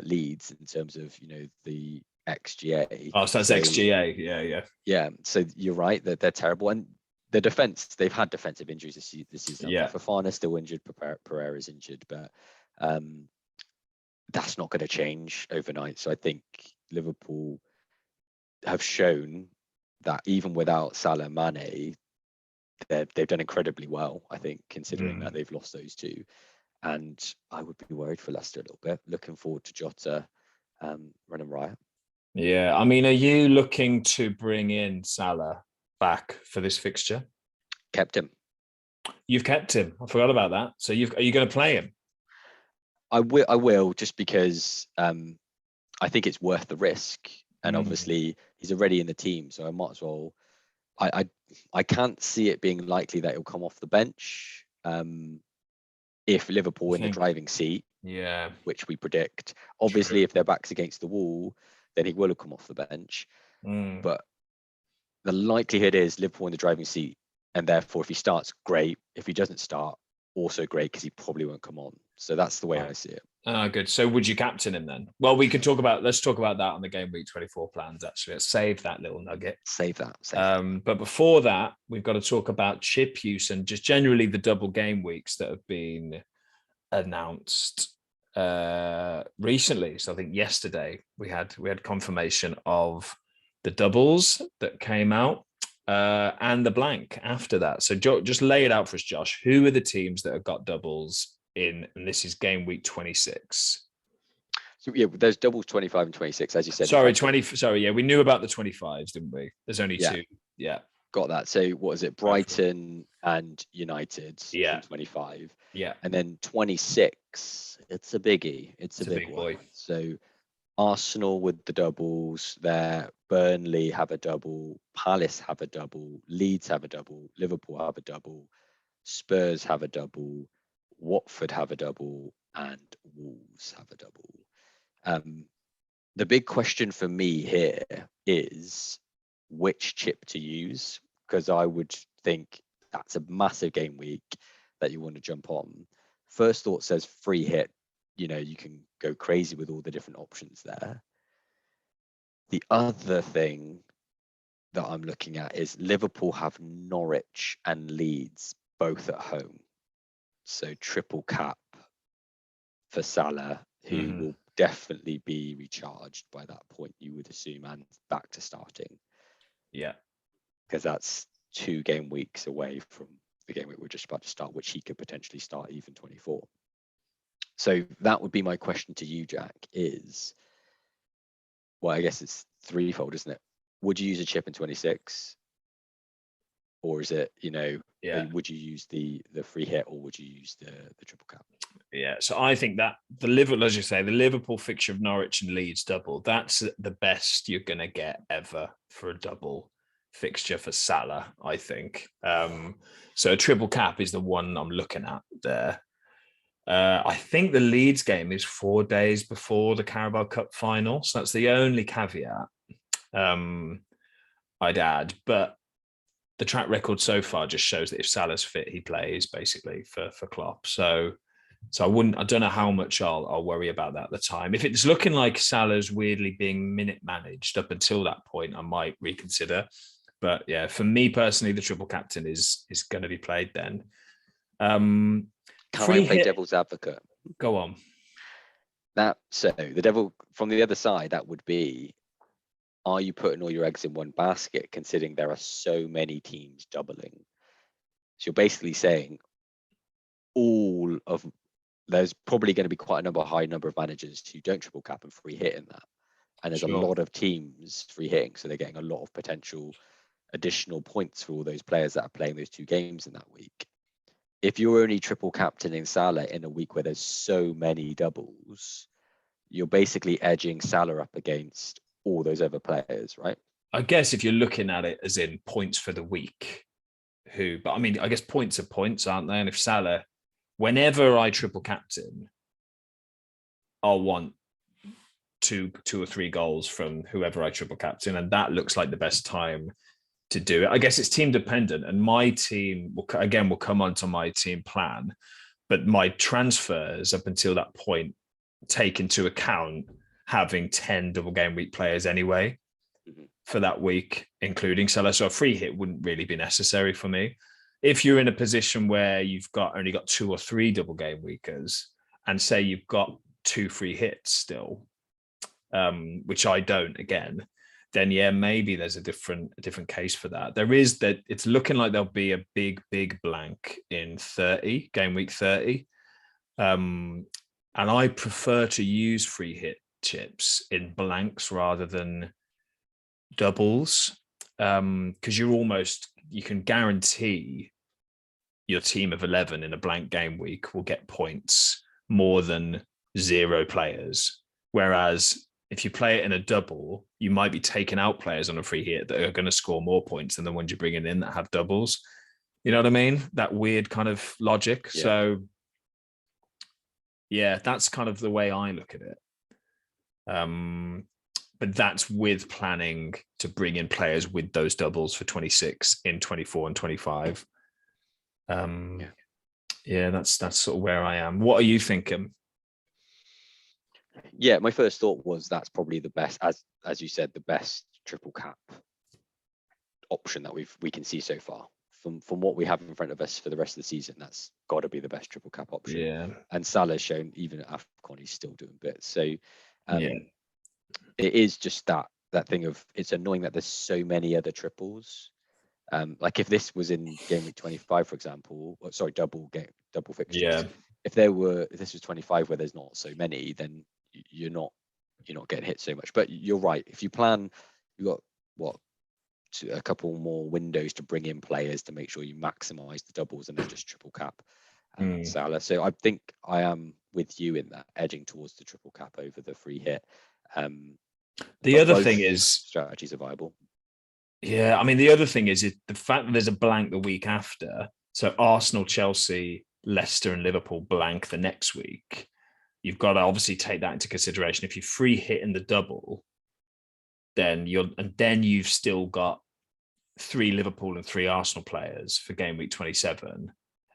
Leeds in terms of the XGA. Oh, so that's XGA, yeah. So you're right that they're terrible, and the defense, they've had defensive injuries this season. Yeah, Fofana's still injured, Pereira's injured, but that's not going to change overnight. So I think Liverpool have shown that even without Salah and Mane, they've done incredibly well, I think, considering that they've lost those two. And I would be worried for Leicester a little bit. Looking forward to Jota running riot. Yeah, I mean, are you looking to bring in Salah back for this fixture? Kept him. You've kept him. I forgot about that. So are you going to play him? I will, just because I think it's worth the risk. And obviously he's already in the team, so I might as well. I can't see it being likely that he'll come off the bench if Liverpool in the driving seat, which we predict. Obviously, if their back's against the wall, then he will have come off the bench. But the likelihood is Liverpool in the driving seat, and therefore if he starts, great. If he doesn't start, also great, because he probably won't come on. So that's the way I see it. Good. So would you captain him then? Well, let's talk about that on the Gameweek 24 plans, actually. Let's save that little nugget. Save that. But before that, we've got to talk about chip use and just generally the double game weeks that have been announced recently. So I think yesterday we had confirmation of the doubles that came out and the blank after that. So just lay it out for us, Josh. Who are the teams that have got doubles in, and this is game week 26? So yeah, there's doubles 25 and 26, as you said. Sorry, 20. Sorry, yeah, we knew about the 25s, didn't we? There's only two. Yeah, got that. So what is it? Brighton and United in 25. Yeah, and then 26. It's a biggie. It's a big one. So Arsenal with the doubles there. Burnley have a double. Palace have a double. Leeds have a double. Liverpool have a double. Spurs have a double. Watford have a double, and Wolves have a double. The big question for me here is which chip to use, because I would think that's a massive game week that you want to jump on. First thought says free hit. You can go crazy with all the different options there. The other thing that I'm looking at is Liverpool have Norwich and Leeds both at home. So triple cap for Salah, who will definitely be recharged by that point, you would assume, and back to starting. Yeah. Because that's 2 game weeks away from the game week we're just about to start, which he could potentially start even 24. So that would be my question to you, Jack, is, well, I guess it's threefold, isn't it? Would you use a chip in 26? Or is it, would you use the free hit, or would you use the triple cap? Yeah, so I think that the Liverpool fixture of Norwich and Leeds double, that's the best you're going to get ever for a double fixture for Salah, I think. So a triple cap is the one I'm looking at there. I think the Leeds game is 4 days before the Carabao Cup final, so that's the only caveat I'd add. But the track record so far just shows that if Salah's fit, he plays basically for Klopp. So I don't know how much I'll worry about that at the time. If it's looking like Salah's weirdly being minute managed up until that point, I might reconsider. But yeah, for me personally, the triple captain is going to be played then. Can I play devil's advocate? Go on. So the devil from the other side, that would be, are you putting all your eggs in one basket, considering there are so many teams doubling? So you're basically saying there's probably going to be quite a high number of managers who don't triple cap and free hit in that. And there's a lot of teams free hitting, so they're getting a lot of potential additional points for all those players that are playing those 2 games in that week. If you're only triple captaining Salah in a week where there's so many doubles, you're basically edging Salah up against all those other players, right? I guess if you're looking at it as in points for the week, but I mean, I guess points are points, aren't they? And if Salah, whenever I triple captain, I'll want two or 3 goals from whoever I triple captain, and that looks like the best time to do it. I guess it's team dependent, and my team will come on to my team plan, but my transfers up until that point take into account having 10 double game week players anyway for that week, including Salah. So a free hit wouldn't really be necessary for me. If you're in a position where you've only got 2 or 3 double game weekers, and say you've got 2 free hits still, which I don't again, then yeah, maybe there's a different case for that. There is that it's looking like there'll be a big blank in game week 30. And I prefer to use free hit chips in blanks rather than doubles, because you can guarantee your team of 11 in a blank game week will get points more than 0 players. Whereas if you play it in a double, you might be taking out players on a free hit that are going to score more points than the ones you're bringing in that have doubles. You know what I mean? That weird kind of logic. Yeah. So yeah, that's kind of the way I look at it. But that's with planning to bring in players with those doubles for 26 in 24 and 25. Yeah, that's sort of where I am. What are you thinking? Yeah, my first thought was that's probably the best, as you said, the best triple cap option that we can see so far. From what we have in front of us for the rest of the season, that's got to be the best triple cap option. Yeah. And Salah's shown even at AFCON he's still doing bits. So it is just that thing of, it's annoying that there's so many other triples. Like if this was in game week 25, for example, double fixtures. Yeah. If this was 25 where there's not so many, then you're not getting hit so much. But you're right. If you plan, you've got a couple more windows to bring in players to make sure you maximize the doubles and then just triple cap Salah. So I think I am with you in that, edging towards the triple cap over the free hit. The other thing is strategies are viable. Yeah, I mean, the other thing is the fact that there's a blank the week after. So Arsenal, Chelsea, Leicester and Liverpool blank the next week. You've got to obviously take that into consideration. If you free hit in the double, then you've still got 3 Liverpool and 3 Arsenal players for game week 27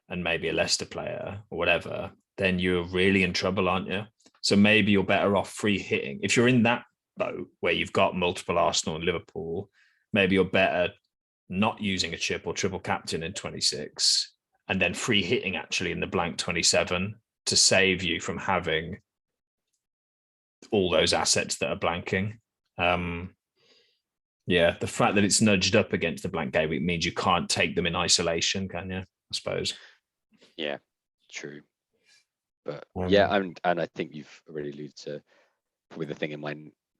and maybe a Leicester player or whatever, then you're really in trouble, aren't you? So maybe you're better off free hitting. If you're in that boat where you've got multiple Arsenal and Liverpool, maybe you're better not using a chip or triple captain in 26 and then free hitting actually in the blank 27 to save you from having all those assets that are blanking. Yeah, the fact that it's nudged up against the blank game week means you can't take them in isolation, can you? I suppose. Yeah, true. But and I think you've already alluded to probably the thing in my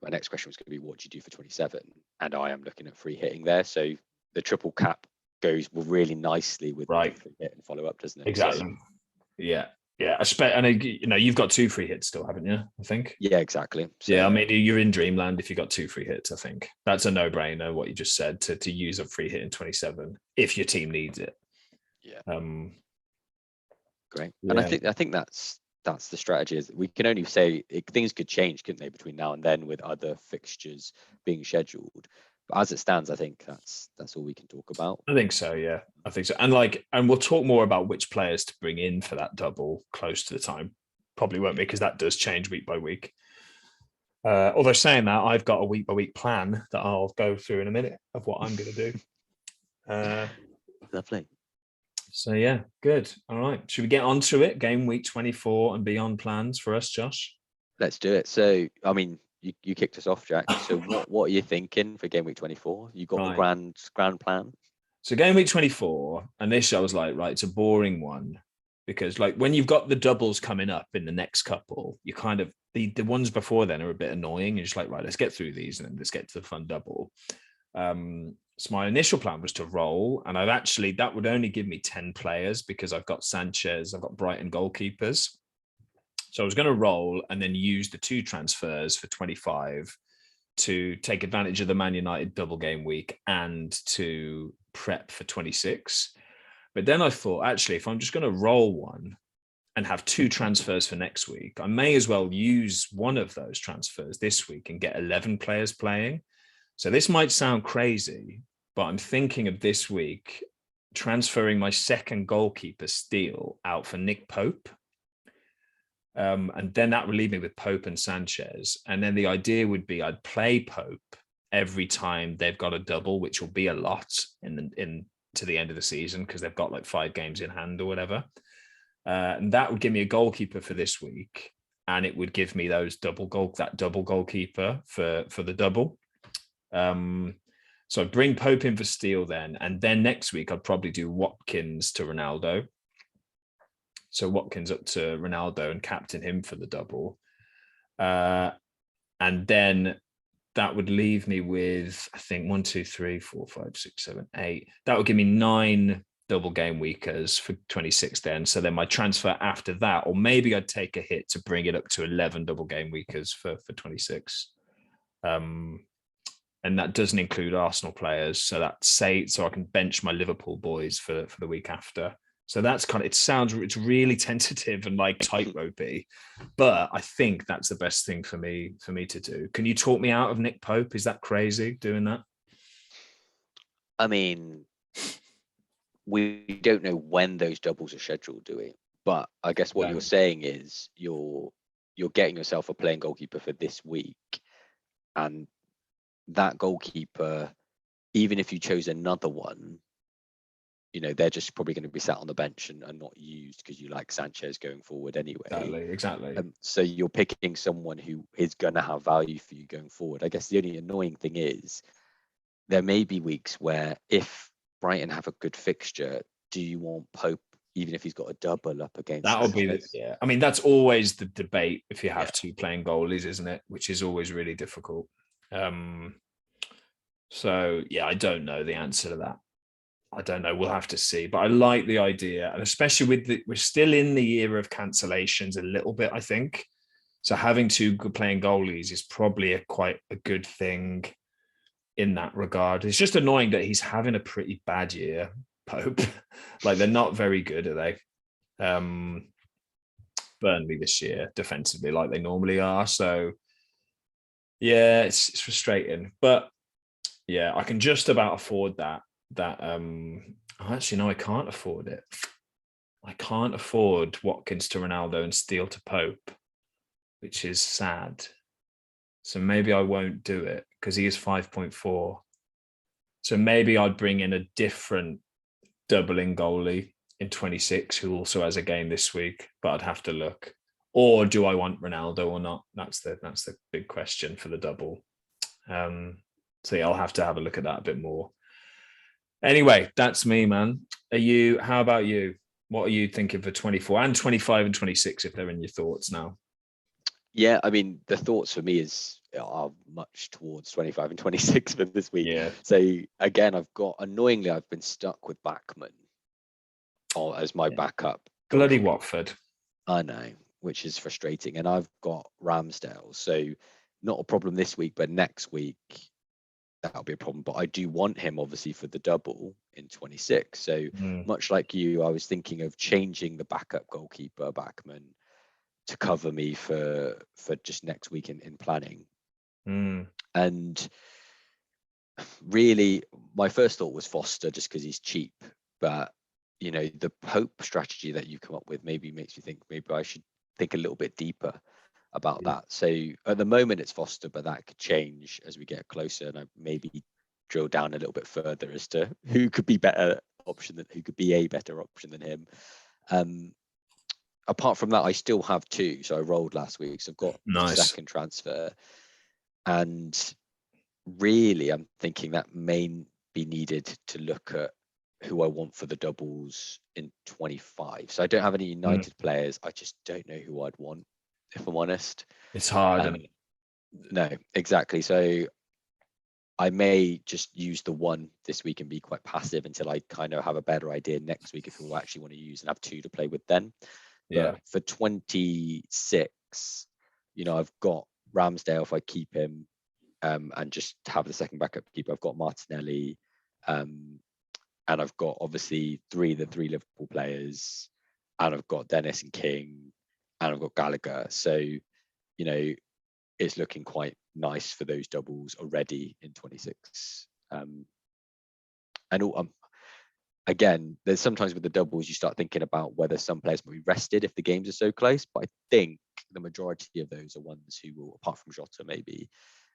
next question was going to be, what do you do for 27? And I am looking at free hitting there. So the triple cap goes really nicely with free hit and follow up, doesn't it? Exactly. So, yeah. And you've got 2 free hits still, haven't you? I think. Yeah, exactly. So, yeah, I mean, you're in dreamland if you got 2 free hits. I think that's a no-brainer. What you just said to use a free hit in 27 if your team needs it. Yeah. Great. Yeah. And I think that's the strategy. Is we can only say things could change, couldn't they, between now and then with other fixtures being scheduled. But as it stands, I think that's all we can talk about. I think so. Yeah, I think so. And we'll talk more about which players to bring in for that double close to the time. Probably won't be, because that does change week by week. Although saying that, I've got a week by week plan that I'll go through in a minute of what I'm going to do. Lovely. So yeah, good. All right. Should we get on to it? Game week 24 and beyond plans for us, Josh? Let's do it. So, I mean, you kicked us off, Jack. So what are you thinking for game week 24? You got a grand plan? So game week 24, and this I was like, right, it's a boring one, because like when you've got the doubles coming up in the next couple, you kind of the ones before then are a bit annoying. You're just like, right, let's get through these and then let's get to the fun double. So my initial plan was to roll, and that would only give me 10 players because I've got Sanchez, I've got Brighton goalkeepers. So I was going to roll and then use the 2 transfers for 25 to take advantage of the Man United double game week and to prep for 26. But then I thought, actually, if I'm just going to roll one and have 2 transfers for next week, I may as well use one of those transfers this week and get 11 players playing. So this might sound crazy, but I'm thinking of this week transferring my second goalkeeper, Steele, out for Nick Pope. And then that would leave me with Pope and Sanchez. And then the idea would be I'd play Pope every time they've got a double, which will be a lot to the end of the season because they've got like 5 games in hand or whatever. And that would give me a goalkeeper for this week. And it would give me that double goalkeeper for the double. So I'd bring Pope in for Steele then. And then next week, I'd probably do Watkins to Ronaldo. So Watkins up to Ronaldo and captain him for the double. And then that would leave me with, I think, 1, 2, 3, 4, 5, 6, 7, 8. That would give me 9 double game weekers for 26 then. So then my transfer after that, or maybe I'd take a hit to bring it up to 11 double game weekers for 26. And that doesn't include Arsenal players. So so I can bench my Liverpool boys for the week after. So that's it's really tentative and like tight-ropey, but I think that's the best thing for me to do. Can you talk me out of Nick Pope? Is that crazy doing that? I mean, we don't know when those doubles are scheduled, do we? But I guess what you're saying is you're getting yourself a playing goalkeeper for this week, and that goalkeeper, even if you chose another one, they're just probably going to be sat on the bench and not used because you like Sanchez going forward anyway. Exactly. So you're picking someone who is going to have value for you going forward. I guess the only annoying thing is there may be weeks where if Brighton have a good fixture, do you want Pope even if he's got a double up against That'll Sanchez? Be I mean, that's always the debate if you have 2 playing goalies, isn't it? Which is always really difficult. So yeah, I don't know the answer to that. I don't know. We'll have to see. But I like the idea. And especially we're still in the era of cancellations a little bit, I think. So having 2 good playing goalies is probably quite a good thing in that regard. It's just annoying that he's having a pretty bad year, Pope. Like, they're not very good, are they? Burnley this year, defensively, like they normally are. So yeah, it's frustrating. But yeah, I can just about afford that. Actually, no, I can't afford it. I can't afford Watkins to Ronaldo and Steele to Pope, which is sad. So maybe I won't do it because he is 5.4. So maybe I'd bring in a different doubling goalie in 26 who also has a game this week, but I'd have to look. Or do I want Ronaldo or not? That's the big question for the double. So yeah, I'll have to have a look at that a bit more. Anyway, that's me, man. How about you? What are you thinking for 24 and 25 and 26 if they're in your thoughts now? Yeah, I mean, the thoughts for me are much towards 25 and 26 for this week. Yeah. So again, annoyingly, I've been stuck with Bachmann as my backup. Bloody Watford. I know, which is frustrating. And I've got Ramsdale. So not a problem this week, but next week, that'll be a problem. But I do want him, obviously, for the double in 26. So much like you, I was thinking of changing the backup goalkeeper, Bachmann, to cover me for just next week in planning. And really, my first thought was Foster, just because he's cheap. But, you know, the Pope strategy that you come up with maybe makes me think maybe I should think a little bit deeper about that. So at the moment it's Foster, but that could change as we get closer, and I maybe drill down a little bit further as to who could be a better option than him. Apart from that, I still have two. So I rolled last week, so I've got the second transfer. And really, I'm thinking that may be needed to look at who I want for the doubles in 25. So I don't have any United players. I just don't know who I'd want, if I'm honest. It's hard, isn't it? No, exactly. So I may just use the one this week and be quite passive until I kind of have a better idea next week of who I actually want to use and have two to play with then. Yeah. But for 26, you know, I've got Ramsdale if I keep him, and just have the second backup keeper. I've got Martinelli, and I've got obviously the three Liverpool players, and I've got Dennis and King, and I've got Gallagher. So, you know, it's looking quite nice for those doubles already in 26. Again, there's sometimes with the doubles you start thinking about whether some players will be rested if the games are so close, but I think the majority of those are ones who will, apart from Jota maybe,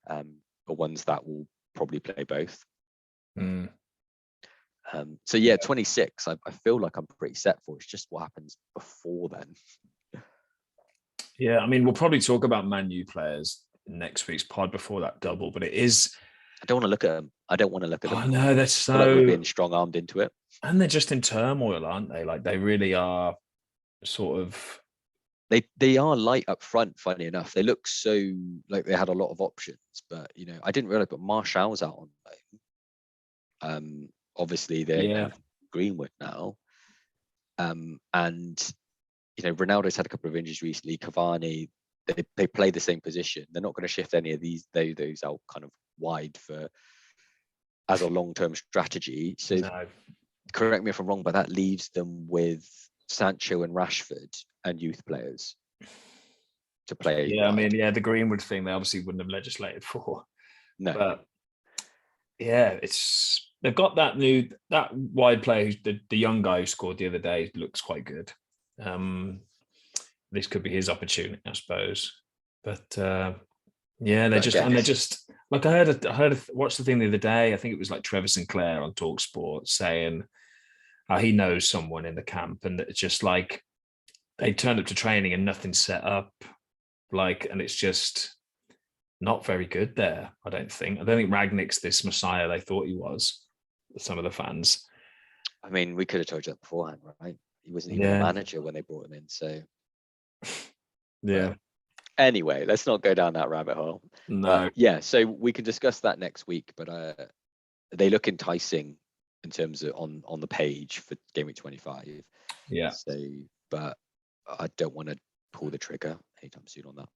are ones that will probably play both. So yeah, 26, I feel like I'm pretty set for. It's just what happens before then. Yeah, I mean, we'll probably talk about Man U players in next week's pod before that double, but it is... I don't want to look at them. Oh, no, they're so... like we're being strong-armed into it. And they're just in turmoil, aren't they? Like, they really are sort of... They are light up front, funny enough. They look so like they had a lot of options, but, you know, I didn't realise, but Martial's out on loan. Obviously, they have Greenwood now. And, you know, Ronaldo's had a couple of injuries recently. Cavani, they play the same position. They're not going to shift any of those out kind of wide as a long-term strategy. So correct me if I'm wrong, but that leaves them with Sancho and Rashford and youth players to play. Yeah, wide. I mean, the Greenwood thing, they obviously wouldn't have legislated for. No. But yeah, they've got that wide player, the young guy who scored the other day, looks quite good. This could be his opportunity, I suppose. But they're just like I watched the thing the other day. I think it was like Trevor Sinclair on TalkSport saying how he knows someone in the camp, and it's just like they turned up to training and nothing's set up, and it's just not very good there. I don't think Ragnick's this messiah they thought he was. Some of the fans. I mean, we could have told you that beforehand, right? He wasn't even a manager when they brought him in, so yeah. But anyway, let's not go down that rabbit hole. No. So we can discuss that next week, but they look enticing in terms of on the page for Game Week 25. Yeah. So, but I don't want to pull the trigger anytime soon on that.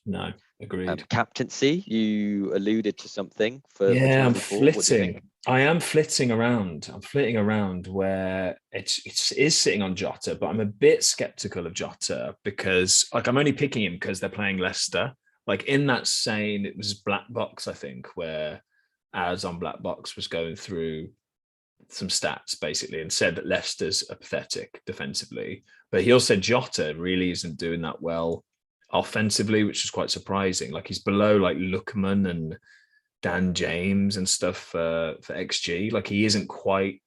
No, agreed. Captaincy, you alluded to something for I'm flitting. I am flitting around. I'm flitting around where it is sitting on Jota, but I'm a bit skeptical of Jota because I'm only picking him because they're playing Leicester. Like in that same, it was Black Box, I think, where Az on Black Box was going through some stats basically and said that Leicester's are pathetic defensively, but he also said Jota really isn't doing that well offensively, which is quite surprising. Like he's below like Lookman and Dan James and stuff for XG. Like he isn't quite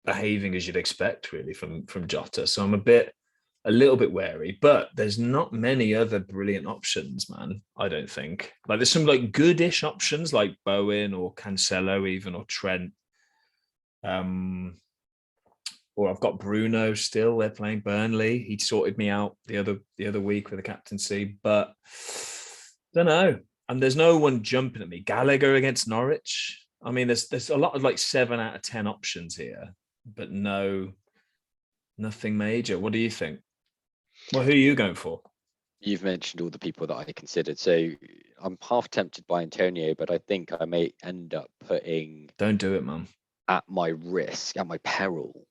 behaving as you'd expect really from Jota. So I'm a little bit wary, but there's not many other brilliant options, man. I don't think. Like there's some like goodish options like Bowen or Cancelo even or Trent. Or I've got Bruno still. They're playing Burnley. He sorted me out the other week with the captaincy, but don't know. And there's no one jumping at me. Gallagher against Norwich. I mean, there's a lot of like 7 out of 10 options here, but nothing major. What do you think? Well, who are you going for? You've mentioned all the people that I considered. So I'm half tempted by Antonio, but I think I may end up putting. Don't do it, man. At my risk, at my peril,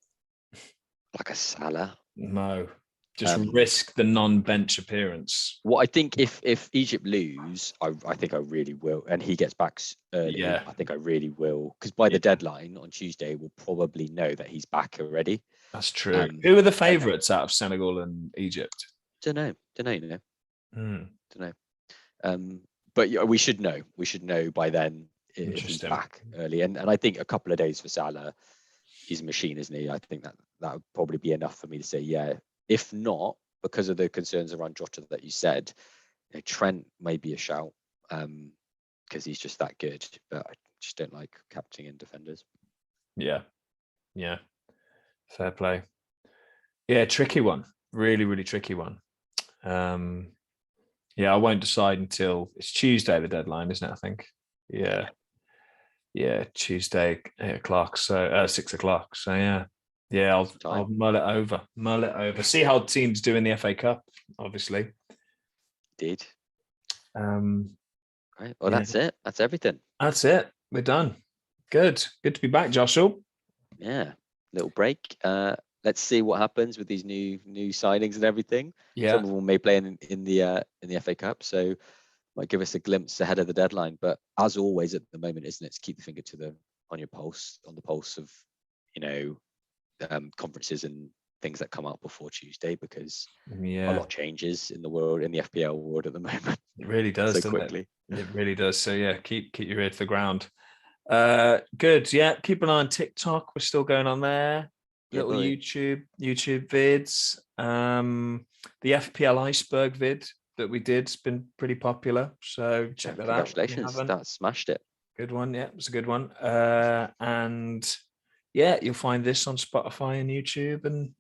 like a Salah. No, just risk the non-bench appearance. Well, I think if Egypt lose, I think I really will, and he gets back early. Yeah, I think I really will, because by the deadline on Tuesday, we'll probably know that he's back already. That's true. Who are the favourites out of Senegal and Egypt? Don't know. Don't know. But yeah, we should know. We should know by then if he's back early. And I think a couple of days for Salah, he's a machine, isn't he? I think that would probably be enough for me to say, yeah. If not, because of the concerns around Jota that you said, Trent may be a shout because he's just that good. But I just don't like captaining in defenders. Yeah. Fair play. Yeah, tricky one. Really, really tricky one. Yeah, I won't decide until it's Tuesday, the deadline, isn't it? I think. Yeah, Tuesday, 8:00. So 6:00. So yeah, I'll mull it over. See how teams do in the FA Cup, obviously. Indeed. Right. Well, that's it. That's everything. That's it. We're done. Good to be back, Joshua. Yeah, little break. Let's see what happens with these new signings and everything. Yeah, some of them may play in the FA Cup, so might give us a glimpse ahead of the deadline. But as always, at the moment, isn't it, to keep the finger on the pulse of conferences and things that come out before Tuesday, because a lot changes in the world, in the FPL world at the moment. It really does, so quickly. It really does. So yeah, keep your ear to the ground. Good. Yeah, keep an eye on TikTok. We're still going on there. Little YouTube vids. The FPL iceberg vid that we did has been pretty popular. So check that out. Congratulations. That smashed it. Good one. Yeah, it was a good one. And yeah, you'll find this on Spotify and YouTube and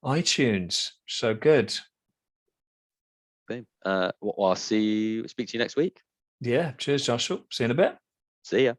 iTunes. So good. Boom. I'll speak to you next week. Yeah. Cheers, Joshua. See you in a bit. See ya.